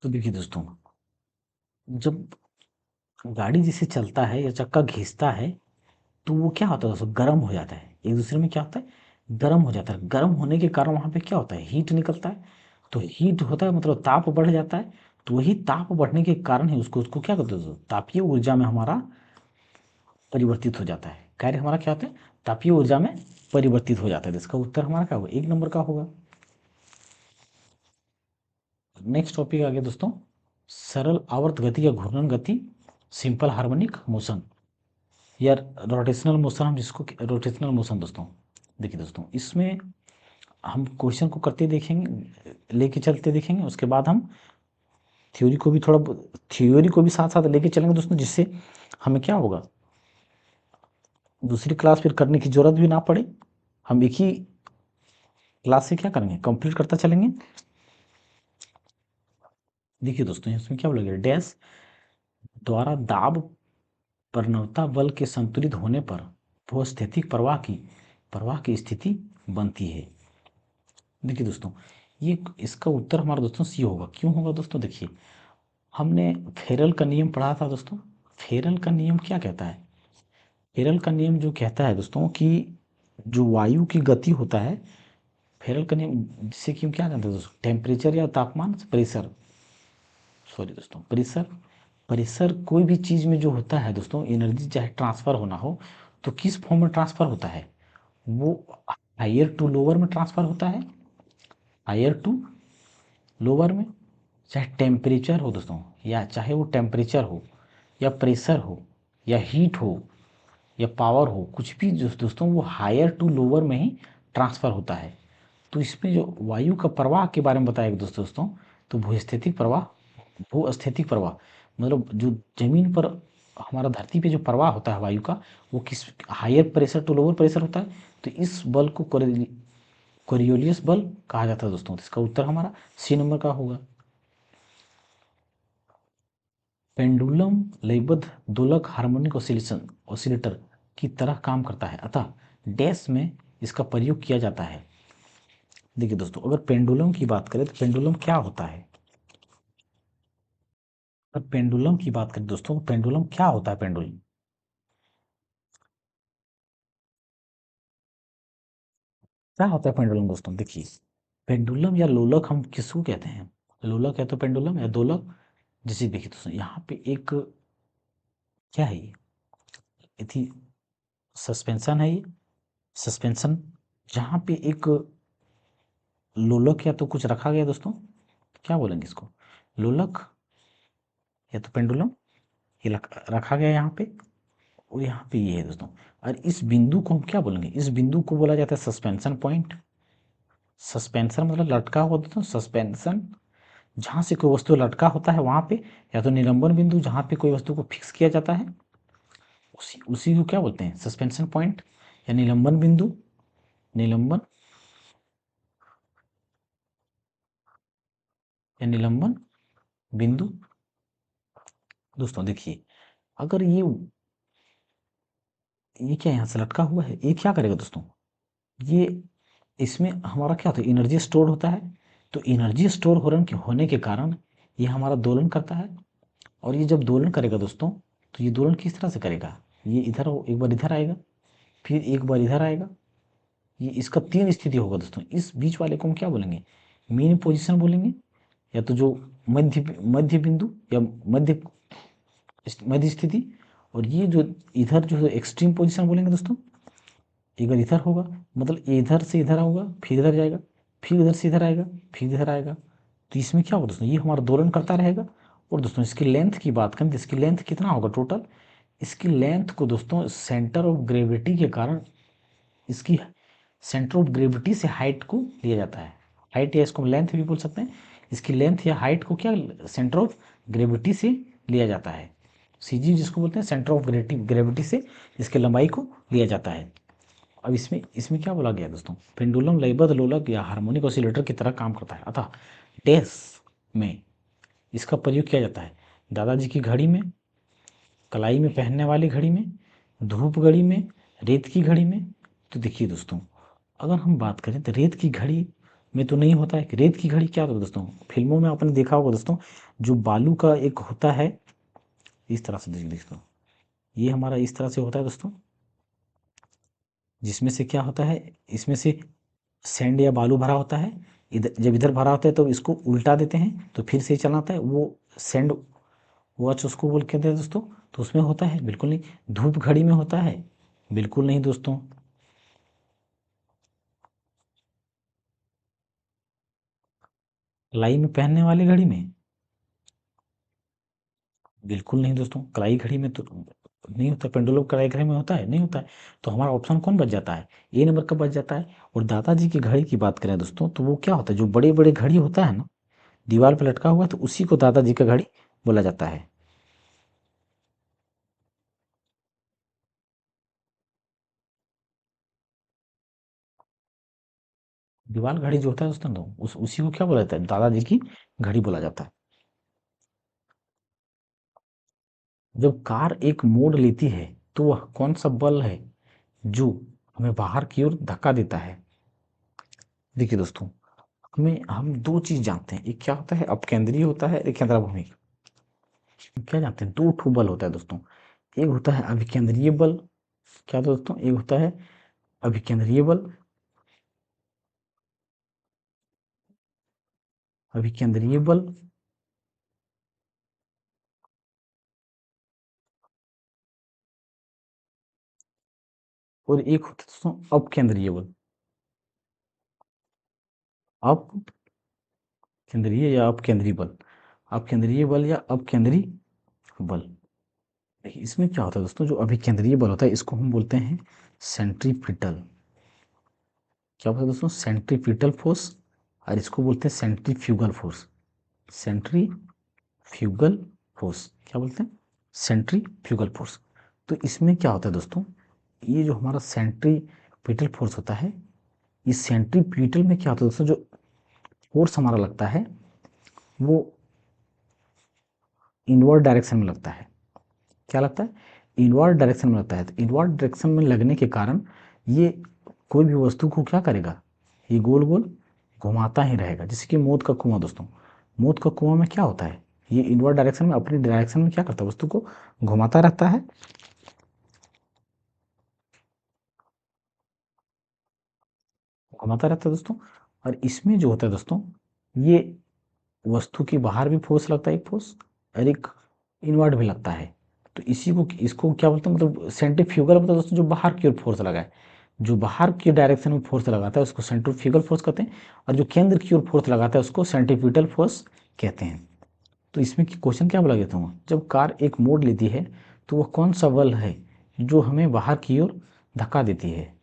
Speaker 1: तो देखिए दोस्तों, जब गाड़ी जैसे चलता है या चक्का घिसता है, तो वो क्या होता है दोस्तों, गर्म हो जाता है, एक दूसरे में क्या होता है, गर्म हो जाता है। गर्म होने के कारण वहाँ पे क्या होता है, हीट निकलता है। तो हीट होता है मतलब ताप बढ़ जाता है। तो वही ताप बढ़ने के कारण ही उसको उसको क्या करते हैं दोस्तों, तापीय ऊर्जा में हमारा परिवर्तित हो जाता है। कार्य हमारा क्या होता है, तापीय ऊर्जा में परिवर्तित हो जाता है। तो इसका उत्तर हमारा क्या होगा, एक नंबर का होगा। नेक्स्ट टॉपिक आ गया दोस्तों, सरल आवर्त गति या घूर्णन गति, सिंपल हार्मोनिक मोशन या रोटेशनल मोशन, हम जिसको रोटेशनल मोशन दोस्तों। देखिए दोस्तों, इसमें हम क्वेश्चन को करते देखेंगे, लेके चलते देखेंगे, उसके बाद हम थ्योरी को भी थोड़ा, थ्योरी को भी साथ साथ लेके चलेंगे दोस्तों, जिससे हमें क्या होगा, दूसरी क्लास फिर करने की जरूरत भी ना पड़े, हम एक ही क्लास से क्या करेंगे, कंप्लीट करता चलेंगे। देखिए दोस्तों, इसमें क्या बोला, डैश द्वारा दाब प्रवणता बल के संतुलित होने पर भूस्थैतिक प्रवाह की स्थिति बनती है। देखिए दोस्तों, ये इसका उत्तर हमारा दोस्तों सी होगा। क्यों होगा दोस्तों, देखिए हमने फेरल का नियम पढ़ा था दोस्तों। फेरल का नियम क्या कहता है, फेरल का नियम जो कहता है दोस्तों कि जो वायु की गति होता है, फेरल का नियम जिससे कि हम क्या जानते हैं दोस्तों, टेम्परेचर या तापमान, प्रेशर, सॉरी दोस्तों, प्रेशर, प्रेशर कोई भी चीज़ में जो होता है दोस्तों, एनर्जी चाहे ट्रांसफ़र होना हो तो किस फॉर्म में ट्रांसफ़र होता है, वो हायर टू लोअर में ट्रांसफ़र होता है, हायर टू लोअर में। चाहे टेम्परेचर हो दोस्तों, या चाहे वो टेम्परेचर हो या प्रेशर हो या हीट हो या पावर हो, कुछ भी जो दोस्तों वो हायर टू लोअर में ही ट्रांसफ़र होता है। तो इसमें जो वायु का प्रवाह के बारे में बताया गया दोस्तों, तो भूस्थैतिक प्रवाह, भूस्थैतिक प्रवाह मतलब जो जमीन पर हमारा धरती पे जो प्रवाह होता है वायु का, वो किस higher pressure to lower pressure होता है। तो इस बल को कोरियोलियस बल कहा जाता है दोस्तों। तो इसका उत्तर हमारा सी नंबर का होगा। पेंडुलम लयबद्ध दोलक हार्मोनिक ऑसिलेशन ऑसिलेटर की तरह काम करता है, अतः डैश में इसका प्रयोग किया जाता है। देखिए दोस्तों, अगर पेंडुलम की बात करें तो पेंडुलम क्या होता है? अगर पेंडुलम की बात करें दोस्तों, पेंडुलम क्या होता है? पेंडुलम क्या होता है? पेंडुलम दोस्तों देखिए, पेंडुलम या लोलक हम किसको कहते हैं? लोलक है तो पेंडुलम या दोलक। जैसे देखिए दोस्तों, यहाँ पे एक क्या है, ये थी सस्पेंशन है, ये सस्पेंशन, जहाँ पे एक लोलक या तो कुछ रखा गया दोस्तों, क्या बोलेंगे इसको, लोलक या तो पेंडुलम, ये रखा गया यहाँ पे, और यहाँ पे ये है दोस्तों। और इस बिंदु को हम क्या बोलेंगे? इस बिंदु को बोला जाता है सस्पेंशन पॉइंट। सस्पेंशन मतलब लटका हुआ दोस्तों, सस्पेंशन जहाँ से कोई वस्तु लटका होता है वहाँ पे, या तो निलंबन बिंदु जहाँ पे कोई वस्तु को फिक्स किया जाता है, उसी उसी को क्या बोलते हैं? सस्पेंशन पॉइंट या निलंबन बिंदु। निलंबन या निलंबन बिंदु। दोस्तों देखिए, अगर ये क्या यहाँ से लटका हुआ है, ये क्या करेगा दोस्तों? ये इसमें हमारा क्या होता है? एनर्जी स्टोर होता है। तो एनर्जी स्टोर होने के कारण ये हमारा दोलन करता है। और ये जब दोलन करेगा दोस्तों, तो ये दोलन किस तरह से करेगा? ये इधर एक बार इधर आएगा, फिर एक बार इधर आएगा। ये इसका 3 स्थिति होगा दोस्तों। इस बीच वाले को हम क्या बोलेंगे? मीन पोजीशन बोलेंगे, या तो जो मध्य मध्य बिंदु या मध्य मध्य स्थिति। और ये जो इधर जो है एक्सट्रीम पोजीशन बोलेंगे दोस्तों। एक बार इधर होगा, मतलब इधर से इधर होगा, फिर इधर जाएगा, फिर इधर से इधर आएगा, फिर इधर आएगा। तो इसमें क्या होगा दोस्तों? ये हमारा दोलन करता रहेगा। और दोस्तों इसकी लेंथ की बात करें तो इसकी लेंथ कितना होगा टोटल? इसकी लेंथ को दोस्तों सेंटर ऑफ ग्रेविटी के कारण, इसकी सेंटर ऑफ ग्रेविटी से हाइट को लिया जाता है। हाइट या इसको लेंथ भी बोल सकते हैं। इसकी लेंथ या हाइट को क्या सेंटर ऑफ ग्रेविटी से लिया जाता है। सी जी जिसको बोलते हैं सेंटर ऑफ ग्रेविटी से इसके लंबाई को लिया जाता है। अब इसमें इसमें क्या बोला गया दोस्तों? पेंडुलम लयबद्ध लोलक या हार्मोनिक ऑसिलेटर की तरह काम करता है, अतः डैश में इसका प्रयोग किया जाता है। दादाजी की घड़ी में, कलाई में पहनने वाली घड़ी में, धूप घड़ी में, रेत की घड़ी में। तो देखिए दोस्तों, अगर हम बात करें तो रेत की घड़ी में तो नहीं होता है। रेत की घड़ी क्या होता है दोस्तों? फिल्मों में आपने देखा होगा दोस्तों, जो बालू का एक होता है, इस तरह से देखिए दोस्तों, ये हमारा इस तरह से होता है दोस्तों, जिसमें से क्या होता है, इसमें से सैंड या बालू भरा होता है। इधर जब इधर भरा होता है तो इसको उल्टा देते हैं तो फिर से चलाता है वो सैंड वॉच, उसको बोल कहते हैं दोस्तों। तो उसमें होता है? बिल्कुल नहीं। धूप घड़ी में होता है? बिल्कुल नहीं दोस्तों। कलाई में पहनने वाली घड़ी में? बिल्कुल नहीं दोस्तों। कलाई घड़ी में तो नहीं होता। पेंडुलम कलाई घड़ी में होता है? नहीं होता है। तो हमारा ऑप्शन कौन बच जाता है? ए नंबर का बच जाता है। और दादाजी की घड़ी की बात करें दोस्तों, तो वो क्या होता है? जो बड़े बड़े घड़ी होता है ना, दीवार पर लटका हुआ, तो उसी को दादाजी का घड़ी बोला जाता है। दीवार घड़ी जो होता है दोस्तों, तो उसी को क्या बोला जाता है? दादाजी की घड़ी बोला जाता है। जब कार एक मोड़ लेती है तो वह कौन सा बल है जो हमें बाहर की ओर धक्का देता है? देखिए दोस्तों, हमें हम दो चीज जानते हैं, एक क्या होता है अपकेंद्रीय होता है, एक केंद्राभिमुखी। क्या जानते हैं? दो ठो बल होता है दोस्तों। एक होता है अभिकेंद्रीय बल, क्या दोस्तों? एक होता है अभिकेंद्रीय बल, अभिकेंद्रीय बल, और एक होता है दोस्तों अपकेंद्रीय बल। अपकेंद्रीय या अपकेंद्रीय बल, अपकेंद्रीय बल या अपकेंद्रीय बल। देखिए इसमें क्या होता है दोस्तों, जो अभिकेंद्रीय बल होता है इसको हम बोलते हैं सेंट्रीपिटल। क्या होता है दोस्तों? Centripetal force. और इसको बोलते हैं सेंट्रीफ्यूगल फोर्स। सेंट्रीफ्यूगल फोर्स क्या बोलते हैं? Centrifugal force. तो इसमें क्या होता है दोस्तों, ये जो हमारा सेंट्रीपिटल फोर्स होता है, इस सेंट्रीपिटल में क्या होता है दोस्तों, जो फोर्स हमारा लगता है वो इनवर्ड डायरेक्शन में लगता है। क्या लगता है? इनवर्ड डायरेक्शन में लगता है। तो इनवर्ड डायरेक्शन में लगने के कारण ये कोई भी वस्तु को क्या करेगा? ये गोल गोल घुमाता ही रहेगा। जैसे कि मौत का कुआं दोस्तों, मौत का कुआं में क्या होता है, ये इनवर्ड डायरेक्शन में अपनी डायरेक्शन में क्या करता है, वस्तु को घुमाता रहता है। घुमाता रहता है दोस्तों। और इसमें जो होता है दोस्तों, ये वस्तु के बाहर भी फोर्स लगता है एक फोर्स, और एक इनवर्ड भी लगता है। तो इसी को इसको क्या बोलते हैं, मतलब सेंट्रीफ्यूगल मतलब दोस्तों जो बाहर की ओर फोर्स लगा है, जो बाहर की डायरेक्शन में फोर्स लगाता है उसको सेंट्रीफ्यूगल फोर्स कहते हैं, और जो केंद्र की ओर फोर्स लगाता है उसको सेंट्रीपिटल फोर्स कहते हैं। तो इसमें क्वेश्चन क्या बोला गया था, जब कार एक मोड़ लेती है तो वह कौन सा बल है जो हमें बाहर की ओर धक्का देती है।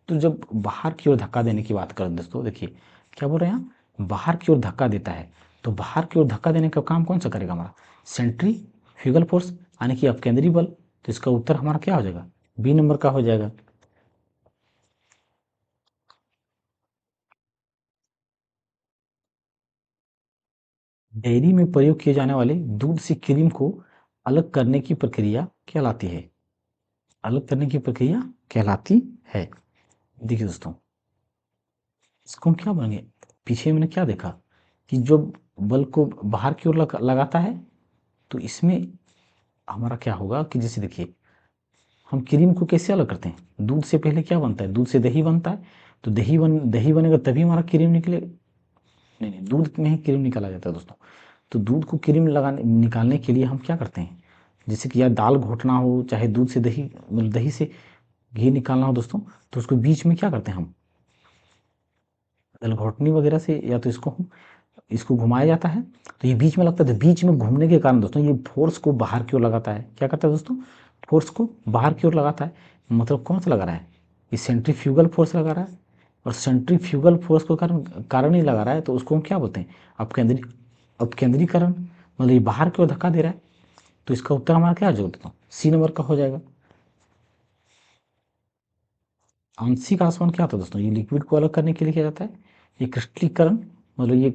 Speaker 1: तो जब बाहर की ओर धक्का देने की बात करें दोस्तों, देखिए क्या बोल रहे हैं यहाँ, बाहर की ओर धक्का देता है, तो बाहर की ओर धक्का देने का काम कौन सा करेगा, हमारा सेंट्रीफ्यूगल फोर्स, यानी कि अपकेंद्री बल। तो इसका उत्तर हमारा क्या हो जाएगा, बी नंबर का हो जाएगा। डेयरी में प्रयोग किए जाने वाले दूध से क्रीम को अलग करने की प्रक्रिया कहलाती है। अलग करने की प्रक्रिया कहलाती है। देखिए दोस्तों, इसको हम क्या बोलेंगे, पीछे मैंने क्या देखा कि जो बल को बाहर की ओर लगाता है, तो इसमें हमारा क्या होगा कि जैसे देखिए, हम क्रीम को कैसे अलग करते हैं, दूध से पहले क्या बनता है, दूध से दही बनता है। तो दही बनेगा तभी हमारा क्रीम निकले, नहीं नहीं, दूध में ही क्रीम निकाला जाता है दोस्तों। तो दूध को क्रीम लगाने निकालने के लिए हम क्या करते हैं, जैसे कि या दाल घोटना हो, चाहे दूध से दही मतलब दही से घी निकालना हो दोस्तों, तो उसको बीच में क्या करते हैं हम, दाल घोटनी वगैरह से, या तो इसको घुमाया जाता है, तो ये बीच में लगता है, तो बीच में घूमने के कारण दोस्तों ये फोर्स को बाहर की ओर लगाता है। क्या करता है दोस्तों, फोर्स को बाहर की ओर लगाता है। मतलब कौन सा लगा रहा है, ये सेंट्रीफ्यूगल फोर्स लगा रहा है। और सेंट्रीफ्यूगल फोर्स को कारण कारण ही लगा रहा है, तो उसको हम क्या बोलते हैं, अपकेंद्रीकरण। मतलब ये बाहर की ओर धक्का दे रहा है। तो इसका उत्तर हमारा क्या हो जाएगा दोस्तों, सी नंबर का हो जाएगा। आंशिक आसवन क्या होता है दोस्तों, ये लिक्विड को अलग करने के लिए किया जाता है। ये क्रिस्टलीकरण मतलब ये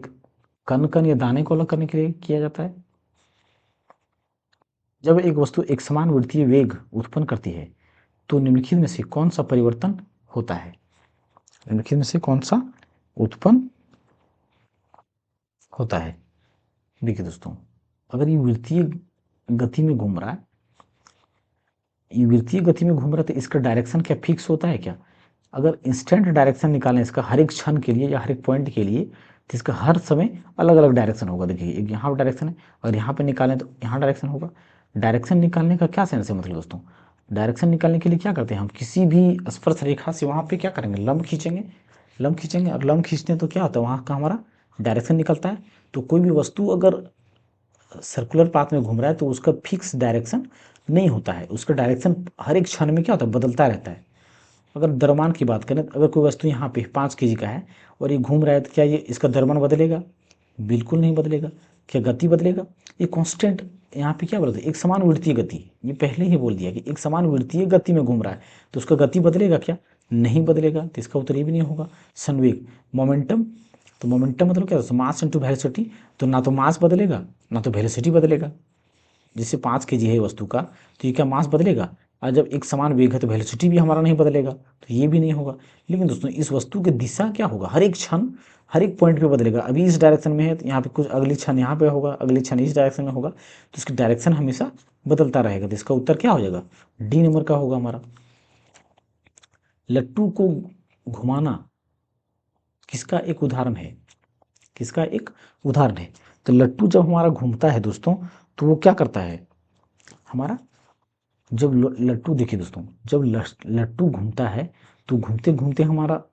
Speaker 1: कण कण या दाने को अलग करने के लिए किया जाता है। जब एक वस्तु एक समान वृत्तीय वेग उत्पन्न करती है तो निम्नलिखित में से कौन सा परिवर्तन होता है। निम्नलिखित में से कौन सा उत्पन्न होता है। देखिए दोस्तों, अगर ये वृत्तीय गति में घूम रहा है, ये वृत्तीय गति में घूम रहा है, तो इसका डायरेक्शन क्या फिक्स होता है क्या। अगर इंस्टेंट डायरेक्शन निकालें इसका हर एक क्षण के लिए या हर एक पॉइंट के लिए, तो इसका हर समय अलग अलग डायरेक्शन होगा। देखिए एक यहाँ डायरेक्शन है, और यहाँ पे निकालें तो यहाँ डायरेक्शन होगा। डायरेक्शन निकालने का क्या सेंस है, मतलब दोस्तों डायरेक्शन निकालने के लिए क्या करते हैं, हम किसी भी स्पर्श रेखा से वहाँ पे क्या करेंगे, लंब खींचेंगे। लंब खींचेंगे और लंब खींचते हैं तो क्या होता है, वहाँ का हमारा डायरेक्शन निकलता है। तो कोई भी वस्तु अगर सर्कुलर पाथ में घूम रहा है तो उसका फिक्स डायरेक्शन नहीं होता है, उसका डायरेक्शन हर एक क्षण में क्या होता है, बदलता रहता है। अगर द्रव्यमान की बात करें, तो अगर कोई वस्तु यहाँ पे 5 kg का है और ये घूम रहा है, तो क्या ये इसका द्रव्यमान बदलेगा, बिल्कुल नहीं बदलेगा। क्या गति बदलेगा, ये कांस्टेंट यहाँ पे क्या बोलते हैं, एक समान वृत्तीय गति, ये पहले ही बोल दिया कि एक समान वृत्तीय गति में घूम रहा है, तो उसका गति बदलेगा क्या, नहीं बदलेगा। तो इसका उत्तर ये भी नहीं होगा। संवेग मोमेंटम, तो मोमेंटम मतलब क्या, मास इंटू वेलोसिटी, तो ना तो मास बदलेगा ना तो वेलोसिटी बदलेगा। जैसे 5 kg है वस्तु का, तो ये क्या मास बदलेगा, और जब एक समान वेग है तो वेलोसिटी भी हमारा नहीं बदलेगा, तो ये भी नहीं होगा। लेकिन दोस्तों इस वस्तु की दिशा क्या होगा, हर एक क्षण हर एक पॉइंट पे बदलेगा। अभी इस डायरेक्शन में है तो यहाँ पे कुछ अगली क्षण यहाँ पे होगा, अगली क्षण इस डायरेक्शन में होगा, तो इसकी डायरेक्शन हमेशा बदलता रहेगा। तो इसका उत्तर क्या हो जाएगा, डी नंबर का होगा हमारा। लट्टू को घुमाना किसका एक उदाहरण है, किसका एक उदाहरण है। तो लट्टू जब हमारा घूमता है दोस्तों, तो वो क्या करता है हमारा, जब लट्टू देखिए दोस्तों, जब लट्टू घूमता है तो घूमते घूमते हमारा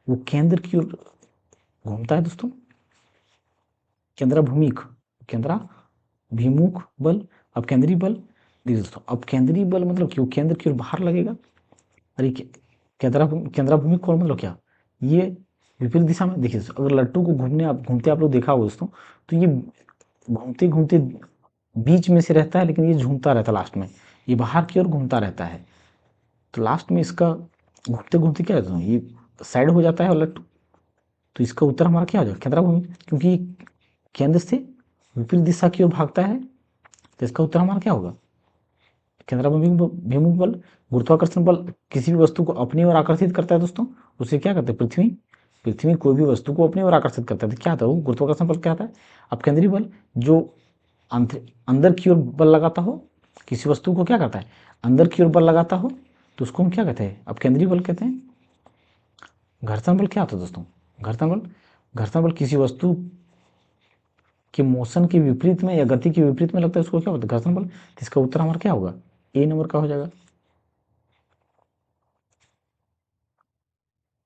Speaker 1: वो केंद्र की ओर घूमता है दोस्तों। केंद्राभिमुख, केंद्राभिमुख बल, अब केंद्रीय बल। देखिए दोस्तों, अब केंद्रीय बल मतलब कि वो केंद्र की ओर बाहर लगेगा। अरे केंद्राभिमुख कोण मतलब क्या, ये विपरीत दिशा में। देखिए दोस्तों, अगर लट्टू को घूमने आप घूमते आप लोग देखा होगा दोस्तों, तो ये घूमते घूमते बीच में से रहता है, लेकिन ये झूमता रहता है लास्ट में, ये बाहर की ओर घूमता रहता है। तो लास्ट में इसका घूमते घूमते क्या होता है, ये साइड हो जाता है उलट। तो इसका उत्तर हमारा क्या हो जाएगा, केंद्राभूमि, क्योंकि केंद्र से विपरीत दिशा की ओर भागता है। तो इसका उत्तर हमारा क्या होगा, केंद्राभिमुख बल। गुरुत्वाकर्षण बल किसी भी वस्तु को अपनी ओर आकर्षित करता है दोस्तों, उसे क्या कहते हैं, पृथ्वी पृथ्वी कोई भी वस्तु को अपनी ओर आकर्षित करता है, तो क्या था वो गुरुत्वाकर्षण बल क्या था? अब केंद्रीय बल जो अंदर की ओर बल लगाता हो, किसी वस्तु को क्या करता है, अंदर की ओर बल लगाता हो, तो उसको हम क्या कहते हैं? अब केंद्रीय बल कहते हैं। घर्षण बल क्या होता है दोस्तों? घर्षण बल किसी वस्तु के मोशन के विपरीत में या गति के विपरीत में लगता है, उसको क्या होता है? घर्षण बल। तो इसका उत्तर हमारा क्या होगा? ए नंबर का हो जाएगा।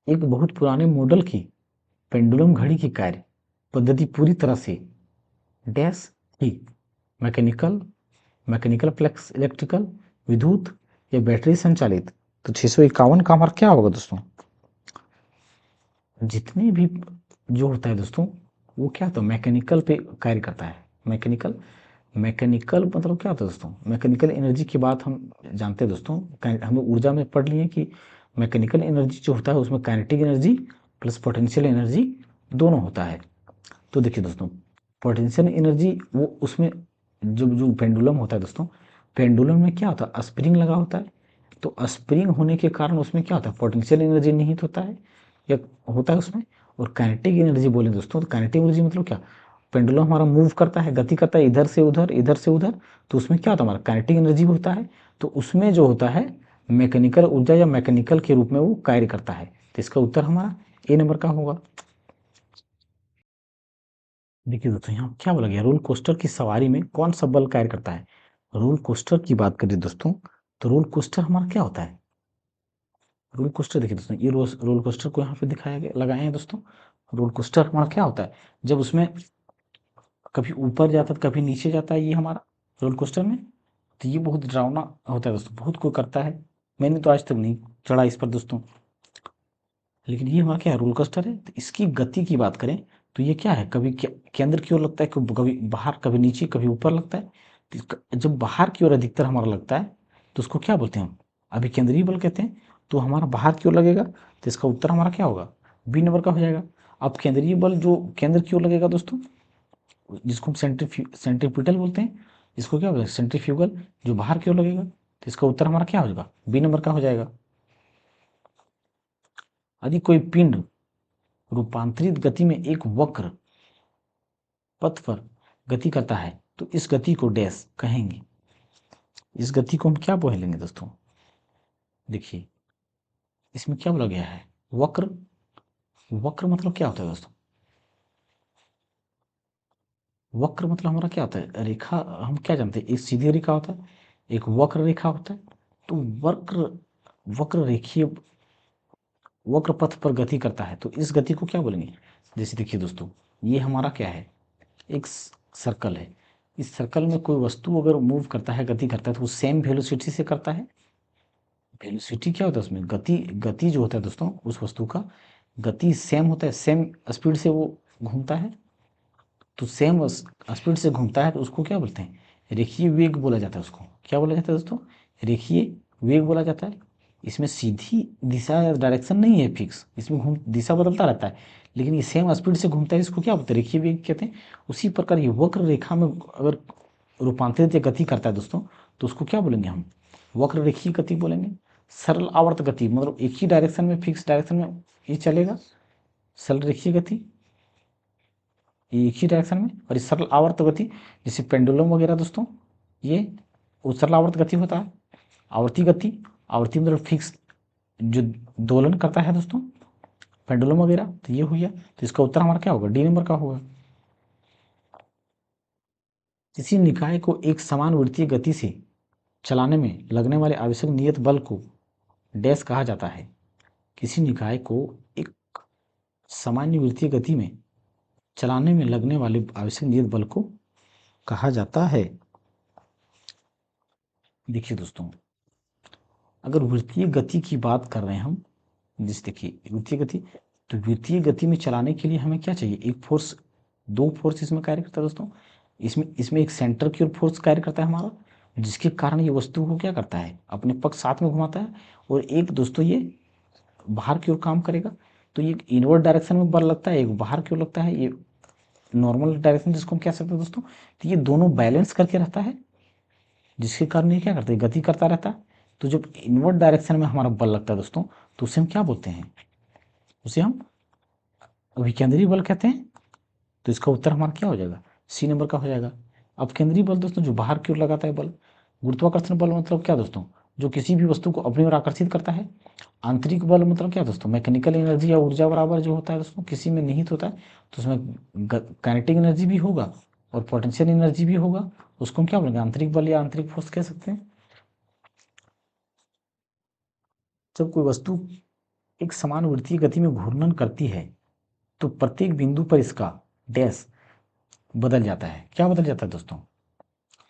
Speaker 1: एक बहुत पुराने मॉडल की पेंडुलम घड़ी की कार्य पद्धति पूरी तरह से डैश थी, मैकेनिकल, मैकेनिकल प्लस इलेक्ट्रिकल, विद्युत या बैटरी संचालित। तो 651 का हमारा क्या होगा दोस्तों? जितने भी जो होता है दोस्तों, वो क्या होता है? मैकेनिकल पे कार्य करता है। मैकेनिकल, मैकेनिकल मतलब क्या होता है दोस्तों? मैकेनिकल एनर्जी की बात हम जानते हैं दोस्तों, हम ऊर्जा में पढ़ लिए कि मैकेनिकल एनर्जी जो होता है उसमें kinetic energy plus potential energy दोनों होता है। तो देखिए दोस्तों, पोटेंशियल एनर्जी वो उसमें जो जो पेंडुलम होता है दोस्तों, पेंडुलम में क्या होता है? स्प्रिंग लगा होता है। तो स्प्रिंग होने के कारण उसमें क्या होता है? पोटेंशियल एनर्जी निहित होता है या होता है उसमें। और काइनेटिक एनर्जी बोले दोस्तों, तो काइनेटिक एनर्जी मतलब क्या? पेंडुलम हमारा मूव करता है, गति करता है इधर से उधर, इधर से उधर, तो उसमें क्या होता है? हमारा काइनेटिक एनर्जी होता है। तो उसमें जो होता है मैकेनिकल ऊर्जा या मैकेनिकल के रूप में वो कार्य करता है। तो इसका उत्तर हमारा ए नंबर का होगा। देखिए दोस्तों, यहाँ क्या बोला गया? रोल कोस्टर की सवारी में कौन सा बल कार्य करता है? रोल कोस्टर की बात करें दोस्तों, तो रोल कोस्टर हमारा क्या होता है? रोल कोस्टर देखिए दोस्तों, ये रोल कोस्टर को यहाँ पे दिखाया गया, लगाए हैं दोस्तों। रोल कोस्टर हमारा क्या होता है? जब उसमें कभी ऊपर जाता है कभी नीचे जाता है, ये हमारा रोल कोस्टर में। तो ये बहुत डरावना होता है दोस्तों, बहुत कोई करता है। मैंने तो आज तक नहीं चढ़ा इस पर दोस्तों, लेकिन ये हमारा क्या है? रोल कोस्टर है। तो इसकी गति की बात करें तो ये क्या है? कभी केंद्र की ओर लगता है, कभी बाहर, कभी नीचे, कभी ऊपर लगता है। तो जब बाहर की ओर अधिकतर हमारा लगता है तो उसको क्या बोलते हैं हम? अभी केंद्रीय बल कहते हैं। तो हमारा बाहर की ओर लगेगा, तो इसका उत्तर हमारा क्या होगा? बी नंबर का हो जाएगा। अब केंद्रीय बल जो केंद्र की ओर लगेगा दोस्तों, जिसको हम सेंट्रीपिटल बोलते हैं, इसको क्या बोलते हैं? सेंट्रीफ्यूगल। जो बाहर की ओर लगेगा, तो इसका उत्तर हमारा क्या हो जाएगा? बी नंबर का हो जाएगा। यदि कोई पिंड रूपांतरित गति में एक वक्र पथ पर गति करता है, तो इस गति को डैश कहेंगे। इस गति को हम क्या बोलेंगे दोस्तों? देखिए, इसमें क्या बोला गया है? वक्र। वक्र मतलब क्या होता है दोस्तों? वक्र मतलब हमारा क्या होता है? रेखा। हम क्या जानते हैं? एक सीधी रेखा होता है, एक वक्र रेखा होता है। तो वक्र, वक्र रेखीय वक्र पथ पर गति करता है, तो इस गति को क्या बोलेंगे? जैसे देखिए दोस्तों, ये हमारा क्या है? एक सर्कल है। इस सर्कल में कोई वस्तु अगर मूव करता है, गति करता है, तो वो सेम वेलोसिटी से करता है। वेलोसिटी क्या होता है उसमें? गति। गति जो होता है दोस्तों उस वस्तु का, गति सेम होता है, सेम स्पीड से वो घूमता है। तो सेम स्पीड से घूमता है, तो उसको क्या बोलते हैं? रेखीय वेग बोला जाता है। उसको क्या बोला जाता है दोस्तों? रेखीय वेग बोला जाता है। इसमें सीधी दिशा या डायरेक्शन नहीं है फिक्स, इसमें घूम दिशा बदलता रहता है, लेकिन ये सेम स्पीड से घूमता है। इसको क्या बोलते हैं? रेखीय वेग कहते हैं। उसी प्रकार ये वक्र रेखा में अगर रूपांतरित या गति करता है दोस्तों, तो उसको क्या बोलेंगे हम? वक्र रेखीय गति बोलेंगे। सरल आवर्त गति मतलब एक ही डायरेक्शन में, फिक्स डायरेक्शन में ये चलेगा, सरल रेखीय गति, एक ही डायरेक्शन में। और इस सरल आवर्त गति जैसे पेंडुलम वगैरह दोस्तों, ये वो सरल आवर्त गति होता है। आवर्ती गति, आवर्ती मतलब फिक्स जो दोलन करता है दोस्तों, पेंडुलम वगैरह, तो ये हो गया। तो इसका उत्तर हमारा क्या होगा? डी नंबर का होगा। किसी निकाय को एक समान वृत्तीय गति से चलाने में लगने वाले आवश्यक नियत बल को डैश कहा जाता है। किसी निकाय को एक सामान्य वृत्तीय गति में चलाने में लगने वाले आवश्यक नियत बल को कहा जाता है। देखिए दोस्तों, अगर वृत्तीय गति की बात कर रहे हैं हम, जैसे देखिए वृत्तीय गति, तो वृत्तीय गति में चलाने के लिए हमें क्या चाहिए? एक फोर्स, दो फोर्स इसमें कार्य करता है दोस्तों। इसमें इसमें एक सेंटर की ओर फोर्स कार्य करता है हमारा, जिसके कारण ये वस्तु को क्या करता है? अपने पक्ष साथ में घुमाता है। और एक दोस्तों ये बाहर की ओर काम करेगा। तो ये इनवर्ड डायरेक्शन में बल लगता है, एक बाहर की ओर लगता है, ये नॉर्मल डायरेक्शन जिसको हम कह सकते हैं दोस्तों। तो ये दोनों बैलेंस करके रहता है, जिसके कारण ये क्या करता है? गति करता रहता है। तो जब इनवर्ड डायरेक्शन में हमारा बल लगता है दोस्तों, तो उसे हम क्या बोलते हैं? उसे हम विकेंद्रीय बल कहते हैं, तो इसका उत्तर हमारा क्या हो जाएगा, सी नंबर का हो जाएगा। अब केंद्रीय बल दोस्तों जो बाहर की ओर लगाता है बल। गुरुत्वाकर्षण बल मतलब क्या दोस्तों, जो किसी भी वस्तु को अपनी ओर आकर्षित करता है। आंतरिक बल मतलब क्या दोस्तों, मैकेनिकल एनर्जी या ऊर्जा बराबर जो होता है दोस्तों किसी में निहित होता है, तो उसमें काइनेटिक एनर्जी भी होगा और पोटेंशियल एनर्जी भी होगा, उसको हम क्या बोलेंगे, आंतरिक बल या आंतरिक फोर्स कह सकते हैं। जब कोई वस्तु एक समान वृत्तीय गति में घूर्णन करती है तो प्रत्येक बिंदु पर इसका डैश बदल जाता है। क्या बदल जाता है दोस्तों,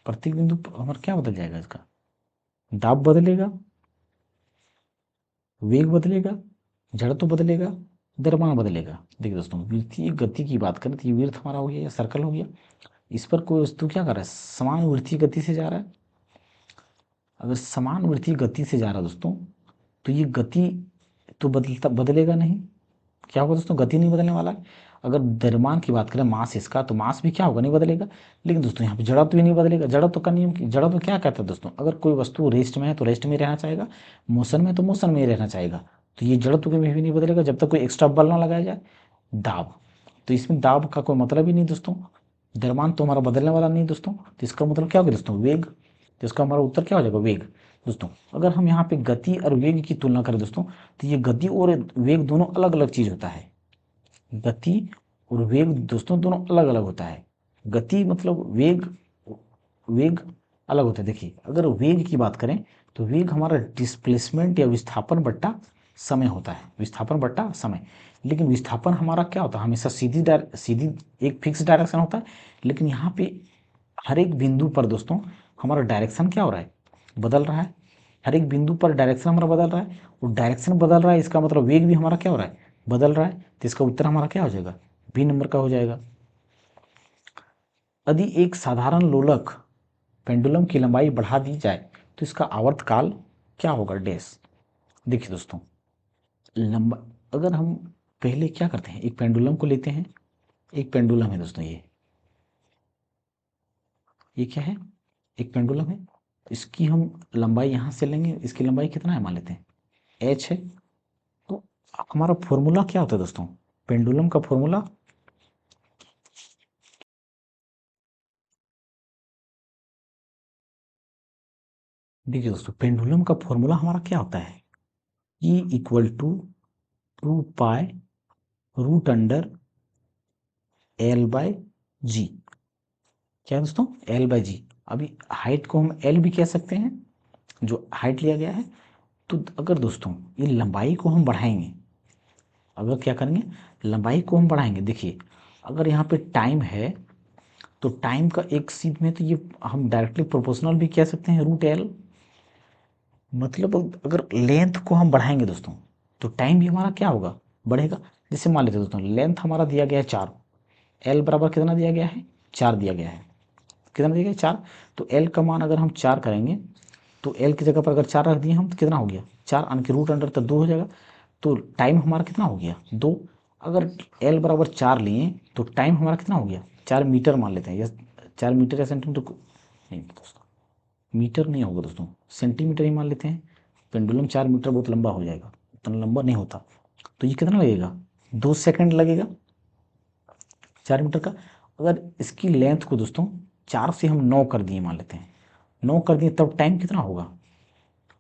Speaker 1: प्रत्येक बिंदु पर हमारा क्या बदल जाएगा, इसका दाब बदलेगा, वेग बदलेगा, जड़त्व बदलेगा, द्रव्यमान बदलेगा। देखिए दोस्तों, वृत्तीय गति की बात करें तो ये वृत्त हमारा हो गया या सर्कल हो गया, इस पर कोई वस्तु क्या कर रहा है, समान वृत्तीय गति से जा रहा है। अगर समान वृत्तीय गति से जा रहा है दोस्तों, तो ये गति तो बदलेगा नहीं। क्या होगा दोस्तों, गति नहीं बदलने वाला है। अगर द्रव्यमान की बात करें, मास इसका, तो मास भी क्या होगा, नहीं बदलेगा। लेकिन दोस्तों यहाँ पे जड़त्व भी नहीं बदलेगा। जड़त्व का नियम, जड़त्व क्या कहता है दोस्तों, अगर कोई वस्तु रेस्ट में है तो रेस्ट में रहना चाहेगा, मोशन में तो मोशन में ही रहना चाहेगा। तो ये जड़त्व में भी नहीं बदलेगा जब तक कोई एक्स्ट्रा बल ना लगाया जाए। दाब, तो इसमें दाब का कोई मतलब ही नहीं दोस्तों। द्रव्यमान तो हमारा बदलने वाला नहीं दोस्तों, तो इसका मतलब क्या होगा दोस्तों, वेग। तो इसका हमारा उत्तर क्या हो जाएगा, वेग। दोस्तों अगर हम यहाँ पे गति और वेग की तुलना करें दोस्तों, तो ये गति और वेग दोनों अलग अलग चीज होता है। गति और वेग दोस्तों दोनों अलग अलग होता है। गति मतलब वेग, वेग अलग होता है। देखिए अगर वेग की बात करें तो वेग हमारा डिस्प्लेसमेंट या विस्थापन बट्टा समय होता है, विस्थापन बट्टा समय। लेकिन विस्थापन हमारा क्या होता है, हमेशा सीधी एक फिक्स डायरेक्शन होता है। लेकिन यहाँ पे हर एक बिंदु पर दोस्तों हमारा डायरेक्शन क्या हो रहा है, बदल रहा है। हर एक बिंदु पर डायरेक्शन हमारा बदल रहा है, और डायरेक्शन बदल रहा है इसका मतलब वेग भी हमारा क्या हो रहा है, बदल रहा है। तो इसका उत्तर हमारा क्या हो जाएगा, बी नंबर का हो जाएगा। यदि एक साधारण लोलक पेंडुलम की लंबाई बढ़ा दी जाए तो इसका आवर्तकाल क्या होगा, डैश। देखिए दोस्तों, लंबा, अगर हम पहले क्या करते हैं, एक पेंडुलम को लेते हैं। एक पेंडुलम है दोस्तों, ये क्या है, एक पेंडुलम है। इसकी हम लंबाई यहाँ से लेंगे, इसकी लंबाई कितना है मान लेते हैं, एच है। तो हमारा फॉर्मूला क्या होता है दोस्तों, पेंडुलम का फॉर्मूला, देखिए दोस्तों पेंडुलम का फॉर्मूला हमारा क्या होता है, E equal to 2 pi root under L by G. क्या है दोस्तों, एल बाय जी। अभी हाइट को हम एल भी कह सकते हैं, जो हाइट लिया गया है। तो अगर दोस्तों ये लंबाई को हम बढ़ाएंगे, अगर क्या करेंगे, लंबाई को हम बढ़ाएंगे। देखिए अगर यहाँ पे टाइम है तो टाइम का एक सीध में तो ये हम डायरेक्टली प्रोपोर्शनल भी कह सकते हैं, रूट एल। मतलब अगर लेंथ को हम बढ़ाएंगे दोस्तों तो टाइम भी हमारा क्या होगा, बढ़ेगा। जैसे मान लेते हैं दोस्तों, लेंथ हमारा दिया गया है 4, एल बराबर कितना दिया गया है, 4 दिया गया है। कितना दिया गया है, 4। तो एल का मान अगर हम 4 करेंगे, तो एल की जगह पर अगर 4 रख दिए हम तो कितना हो गया, 4 आन के रूट अंडर तो 2 हो जाएगा। तो टाइम हमारा कितना हो गया, 2। अगर एल बराबर 4 लिए तो टाइम हमारा कितना हो गया, 4 मीटर मान लेते हैं, या 4 मीटर या सेंटीमीटर को, नहीं दोस्तों मीटर नहीं होगा दोस्तों, सेंटीमीटर ही मान लेते हैं। पेंडुलम 4 मीटर बहुत लंबा हो जाएगा, इतना लंबा नहीं होता। तो ये कितना लगेगा, 2 सेकंड लगेगा 4 मीटर का। अगर इसकी लेंथ को दोस्तों 4 से हम 9 कर दिए मान लेते हैं, 9 कर दिए, तब टाइम कितना होगा,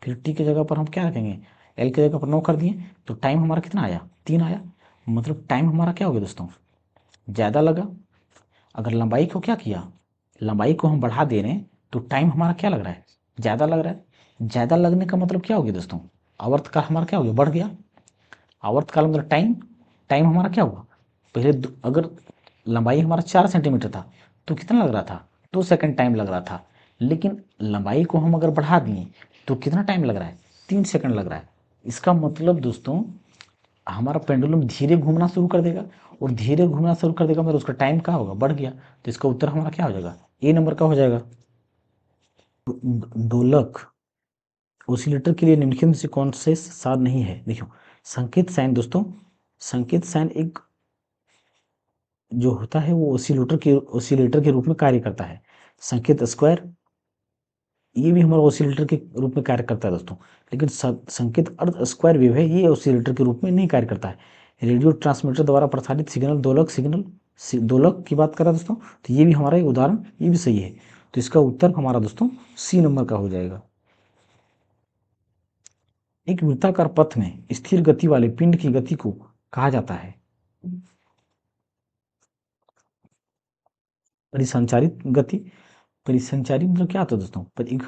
Speaker 1: फिर टी की जगह पर हम क्या रखेंगे, एल की जगह पर 9 कर दिए, तो टाइम हमारा कितना आया, 3 आया। मतलब टाइम हमारा क्या हो गया दोस्तों, ज़्यादा लगा। अगर लंबाई को क्या किया, लंबाई को हम बढ़ा दे रहे हैं तो टाइम हमारा क्या लग रहा है, ज़्यादा लग रहा है। ज़्यादा लगने का मतलब क्या हो गया दोस्तों, आवर्तकाल हमारा क्या हो गया, बढ़ गया। आवर्तकाल मतलब टाइम, टाइम हमारा क्या हुआ, पहले अगर लंबाई हमारा 4 सेंटीमीटर था तो कितना लग रहा था, 2 सेकंड टाइम लग रहा था। लेकिन लंबाई को हम अगर बढ़ा दिए तो कितना टाइम लग रहा है, 3 सेकंड लग रहा है। इसका मतलब दोस्तों हमारा पेंडुलम धीरे घूमना शुरू कर देगा, और धीरे घूमना शुरू कर देगा मतलब उसका टाइम क्या होगा, बढ़ गया। तो इसका उत्तर हमारा क्या हो जाएगा, ए नंबर का हो जाएगा। दोलक ओसिलेटर के लिए निम्नलिखित में से कौन से साध नहीं है, देखो संकेत साइन दोस्तों, संकेत साइन एक जो होता है वो ओसिलेटर के रूप में कार्य करता है। संकेत स्क्वायर ये भी हमारा ओसिलेटर के रूप में कार्य करता है दोस्तों। लेकिन संकेत अर्ध स्क्वायर वेव है, ये ओसिलेटर के रूप में नहीं कार्य करता है। रेडियो ट्रांसमीटर द्वारा प्रसारित सिग्नल दोलक की बात कर रहा है दोस्तों, तो ये भी हमारा एक उदाहरण, ये भी सही है। तो इसका उत्तर हमारा दोस्तों सी नंबर का हो जाएगा। एक वृत्ताकार पथ में स्थिर गति वाले पिंड की गति को कहा जाता है परिसंचारित गति। परिसंचारी मतलब क्या होता है दोस्तों? पर एक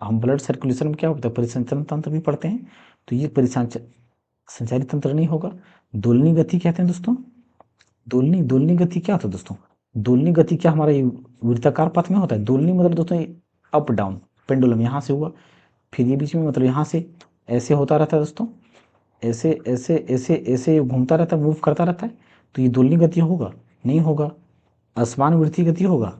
Speaker 1: हम ब्लड सर्कुलेशन में क्या होता है, परिसंचरण तंत्र भी पढ़ते हैं, तो ये संचारी तंत्र नहीं होगा। दोलनी गति कहते हैं दोस्तों। दोलनी गति क्या होता है दोस्तों? दोलनी गति क्या हमारा ये वृत्ताकार पथ में होता है। दोलनी मतलब दोस्तों अप डाउन, पेंडुलम यहाँ से हुआ, फिर ये बीच में मतलब यहाँ से ऐसे होता रहता है दोस्तों, ऐसे ऐसे ऐसे ऐसे घूमता रहता है, मूव करता रहता है, तो ये दोलनी गति होगा? नहीं होगा। असमान वृत्तीय गति होगा।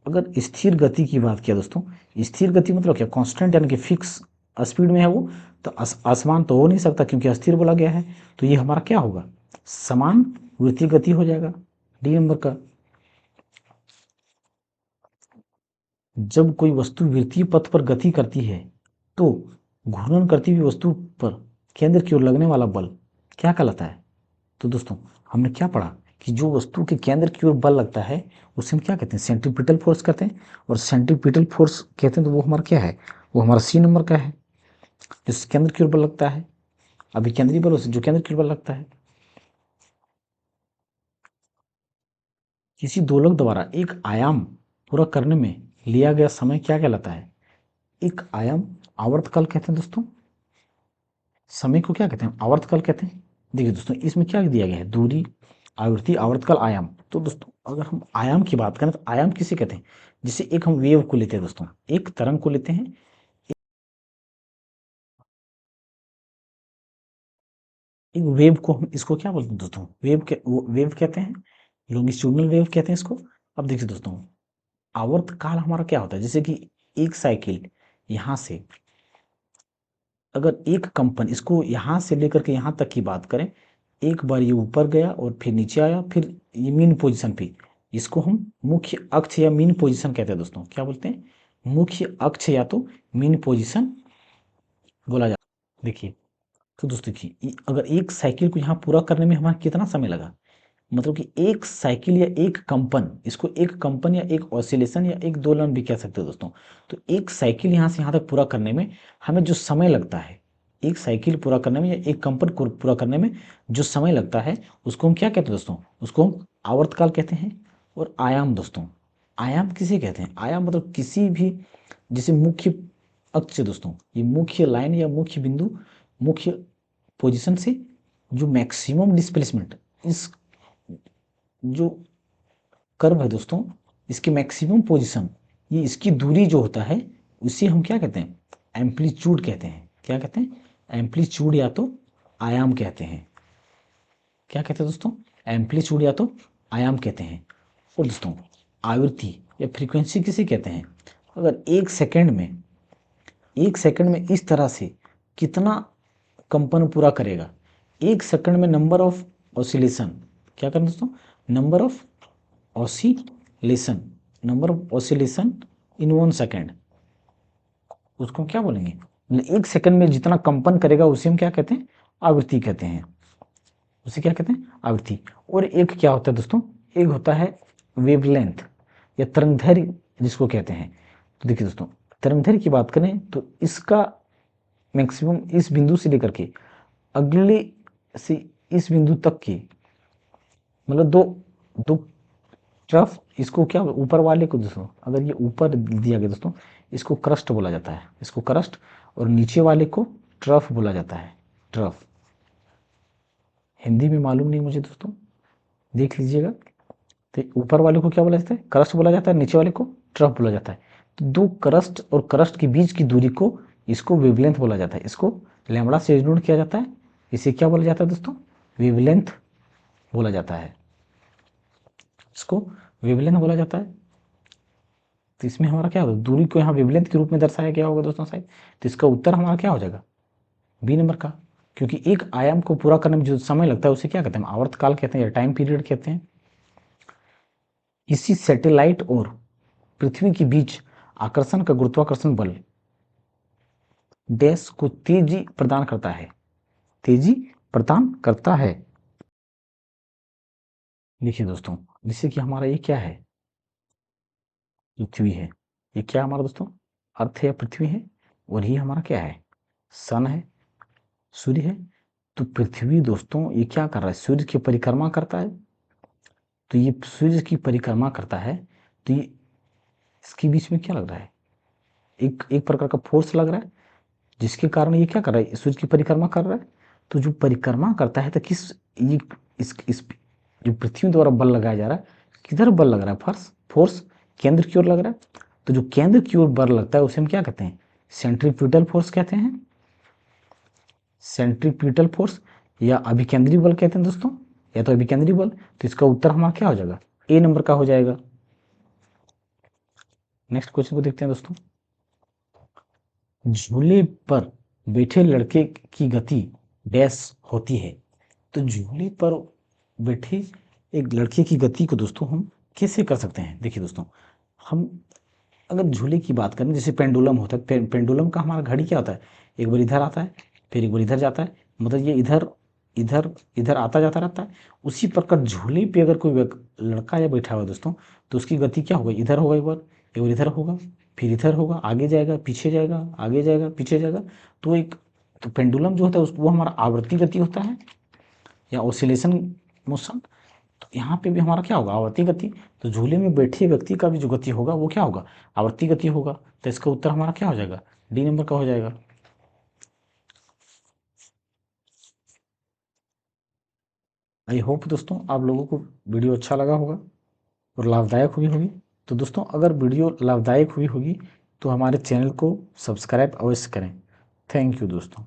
Speaker 1: अगर स्थिर गति की बात किया दोस्तों, स्थिर गति मतलब क्या? कांस्टेंट यानी कि फिक्स स्पीड में है वो, तो असमान तो हो नहीं सकता क्योंकि अस्थिर बोला गया है, तो ये हमारा क्या होगा? समान वृत्तीय गति हो जाएगा, डी नंबर का। जब कोई वस्तु वृत्तीय पथ पर गति करती है तो घूर्णन करती हुई वस्तु पर केंद्र की ओर लगने वाला बल क्या कहलाता है? तो दोस्तों हमने क्या पढ़ा कि जो वस्तु के केंद्र की ओर बल लगता है उसे हम क्या कहते हैं? सेंट्रीपिटल फोर्स कहते हैं। और सेंट्रीपिटल फोर्स कहते हैं तो वो हमारा क्या है? वो हमारा सी नंबर का है, जो केंद्र की ओर बल लगता है। अभिकेंद्रीय बल जो केंद्र की ओर बल लगता है। किसी दोलक द्वारा एक आयाम पूरा करने में लिया गया समय क्या कहलाता है? एक आयाम आवर्तकाल कहते हैं दोस्तों। समय को क्या कहते हैं? आवर्तकाल कहते हैं। देखिए दोस्तों इसमें क्या दिया गया है? दूरी, आवृत्ति, आवर्तकाल, आयाम। तो दोस्तों अगर हम आयाम की बात करें तो आयाम किसे कहते हैं? जैसे एक हम वेव को लेते हैं दोस्तों, एक तरंग को लेते हैं, एक वेव को हम इसको क्या बोलते हैं दोस्तों? वेव कहते हैं, लॉन्गिट्यूडिनल वेव कहते हैं इसको। अब देखिए दोस्तों आवर्तकाल हमारा क्या होता है? जैसे कि एक साइकिल यहाँ से, अगर एक कंपन इसको यहाँ से लेकर के यहाँ तक की बात करें, एक बार ये ऊपर गया और फिर नीचे आया, फिर ये मीन पोजीशन पे, इसको हम मुख्य अक्ष या मीन पोजीशन कहते हैं दोस्तों। क्या बोलते हैं? मुख्य अक्ष या तो मीन पोजीशन बोला जाता है। देखिए तो दोस्तों देखिए अगर एक साइकिल को यहाँ पूरा करने में हमारा कितना समय लगा, मतलब कि एक साइकिल या एक कंपन, इसको एक कंपन या एक ऑसिलेशन या एक दोलन भी कह सकते हो दोस्तों। तो एक साइकिल यहाँ से यहाँ तक पूरा करने में हमें जो समय लगता है, एक साइकिल पूरा करने में या एक कंपन को पूरा करने में जो समय लगता है उसको हम क्या कहते हैं दोस्तों? उसको हम आवर्तकाल कहते हैं। और आयाम दोस्तों, आयाम किसे कहते हैं? आयाम मतलब किसी भी, जैसे मुख्य अक्ष दोस्तों, ये मुख्य लाइन या मुख्य बिंदु, मुख्य पोजीशन से जो मैक्सिमम डिस्प्लेसमेंट, इस जो कर्व है दोस्तों, इसकी मैक्सिमम पोजीशन, ये इसकी दूरी जो होता है उसे हम क्या कहते हैं? एम्पलीट्यूड कहते हैं। क्या कहते हैं? एम्पलीट्यूड या तो आयाम कहते हैं। क्या कहते हैं दोस्तों? एम्पलीट्यूड या तो आयाम कहते हैं। और दोस्तों आवृत्ति या फ्रीक्वेंसी किसे कहते हैं? अगर एक सेकंड में इस तरह से कितना कंपन पूरा करेगा, एक सेकंड में नंबर ऑफ ऑसिलेशन, क्या करें दोस्तों? Number of oscillation, number of oscillation in 1 second, उसको क्या बोलेंगे? मतलब एक सेकंड में जितना कंपन करेगा उसे हम क्या कहते हैं? आवृत्ति कहते हैं। उसे क्या कहते हैं? आवृत्ति। और एक क्या होता है दोस्तों? एक होता है वेवलेंथ या तरंगदैर्घ्य जिसको कहते हैं। तो देखिए दोस्तों तरंगदैर्घ्य की बात करें तो इसका मैक्सिमम इस बिंदु से लेकर के अगले से इस बिंदु तक की, मतलब दो दो ट्रफ, इसको क्या ऊपर वाले को दोस्तों, अगर ये ऊपर दिया गया दोस्तों, इसको क्रस्ट बोला जाता है, इसको क्रस्ट। और नीचे वाले को ट्रफ बोला जाता है, ट्रफ। हिंदी में मालूम नहीं मुझे दोस्तों, देख लीजिएगा। तो ऊपर वाले को क्या बोला जाता है? क्रस्ट बोला जाता है, नीचे वाले को ट्रफ बोला जाता है। तो दो क्रस्ट और क्रस्ट के बीच की दूरी को, इसको वेवलेंथ बोला जाता है, इसको लैम्बडा से डिनोट किया जाता है। इसे क्या बोला जाता है दोस्तों? वेवलेंथ बोला जाता है, इसको वेवलेंथ बोला जाता है। तो इसमें हमारा क्या होगा? दूरी को यहाँ वेवलेंथ के रूप में दर्शाया गया होगा दोस्तों शायद। तो इसका उत्तर हमारा क्या हो जाएगा? बी नंबर का। क्योंकि एक आयाम को पूरा करने में जो समय लगता है उसे क्या कहते हैं? आवर्तकाल कहते हैं या टाइम पीरियड कहते हैं। इसी सैटेलाइट और पृथ्वी के बीच आकर्षण का गुरुत्वाकर्षण बल डैश को तेजी प्रदान करता है, तेजी प्रदान करता है। देखिए दोस्तों, जैसे कि हमारा ये क्या है, पृथ्वी है। ये क्या है हमारा दोस्तों, अर्थ है या पृथ्वी है, और ये हमारा क्या है, सन है, सूर्य है। तो पृथ्वी दोस्तों ये क्या कर रहा है, सूर्य की परिक्रमा करता है। तो ये सूर्य की परिक्रमा करता है, तो ये इसके बीच में क्या लग रहा है, एक एक प्रकार का फोर्स लग रहा है, जिसके कारण ये क्या कर रहा है, सूर्य की परिक्रमा कर रहा है। तो जो परिक्रमा करता है तो किस, ये इस जो पृथ्वी द्वारा बल लगाया जा रहा है, किधर बल लग रहा है, फोर्स केंद्र की ओर लग रहा है। तो जो केंद्र की ओर बल लगता है उसे हम क्या कहते हैं, सेंट्रीफ्यूटल फोर्स कहते हैं, सेंट्रीफ्यूटल फोर्स, या अभिकेंद्री बल कहते हैं दोस्तों, या तो अभिकेंद्री बल। तो इसका उत्तर हमारा क्या हो जाएगा, ए नंबर का हो जाएगा। नेक्स्ट क्वेश्चन को देखते हैं दोस्तों। झूले पर बैठे लड़के की गति डैश होती है। तो झूले पर बैठे एक लड़के की गति को दोस्तों हम कैसे कर सकते हैं। देखिए दोस्तों, हम अगर झूले की बात करें, जैसे पेंडुलम होता है, पेंडुलम का हमारा घड़ी क्या होता है, एक बार इधर आता है, फिर एक बार इधर जाता है, मतलब ये इधर इधर इधर आता जाता रहता है। उसी प्रकार झूले पे अगर कोई लड़का या बैठा हुआ है दोस्तों, तो उसकी गति क्या होगा, इधर होगा एक बार इधर होगा, फिर इधर होगा, आगे जाएगा पीछे जाएगा, आगे जाएगा पीछे जाएगा। तो एक, तो पेंडुलम जो होता है वो हमारा आवर्ती गति होता है, या ऑसिलेशन मोशन। तो यहाँ पे भी हमारा क्या होगा, आवर्ती गति। तो झूले में बैठे व्यक्ति का भी जो गति होगा वो क्या होगा, आवर्ती गति होगा। तो इसका उत्तर हमारा क्या हो जाएगा, डी नंबर का हो जाएगा। आई होप दोस्तों आप लोगों को वीडियो अच्छा लगा होगा और लाभदायक हुई होगी। तो दोस्तों अगर वीडियो लाभदायक हुई होगी तो हमारे चैनल को सब्सक्राइब अवश्य करें। थैंक यू दोस्तों।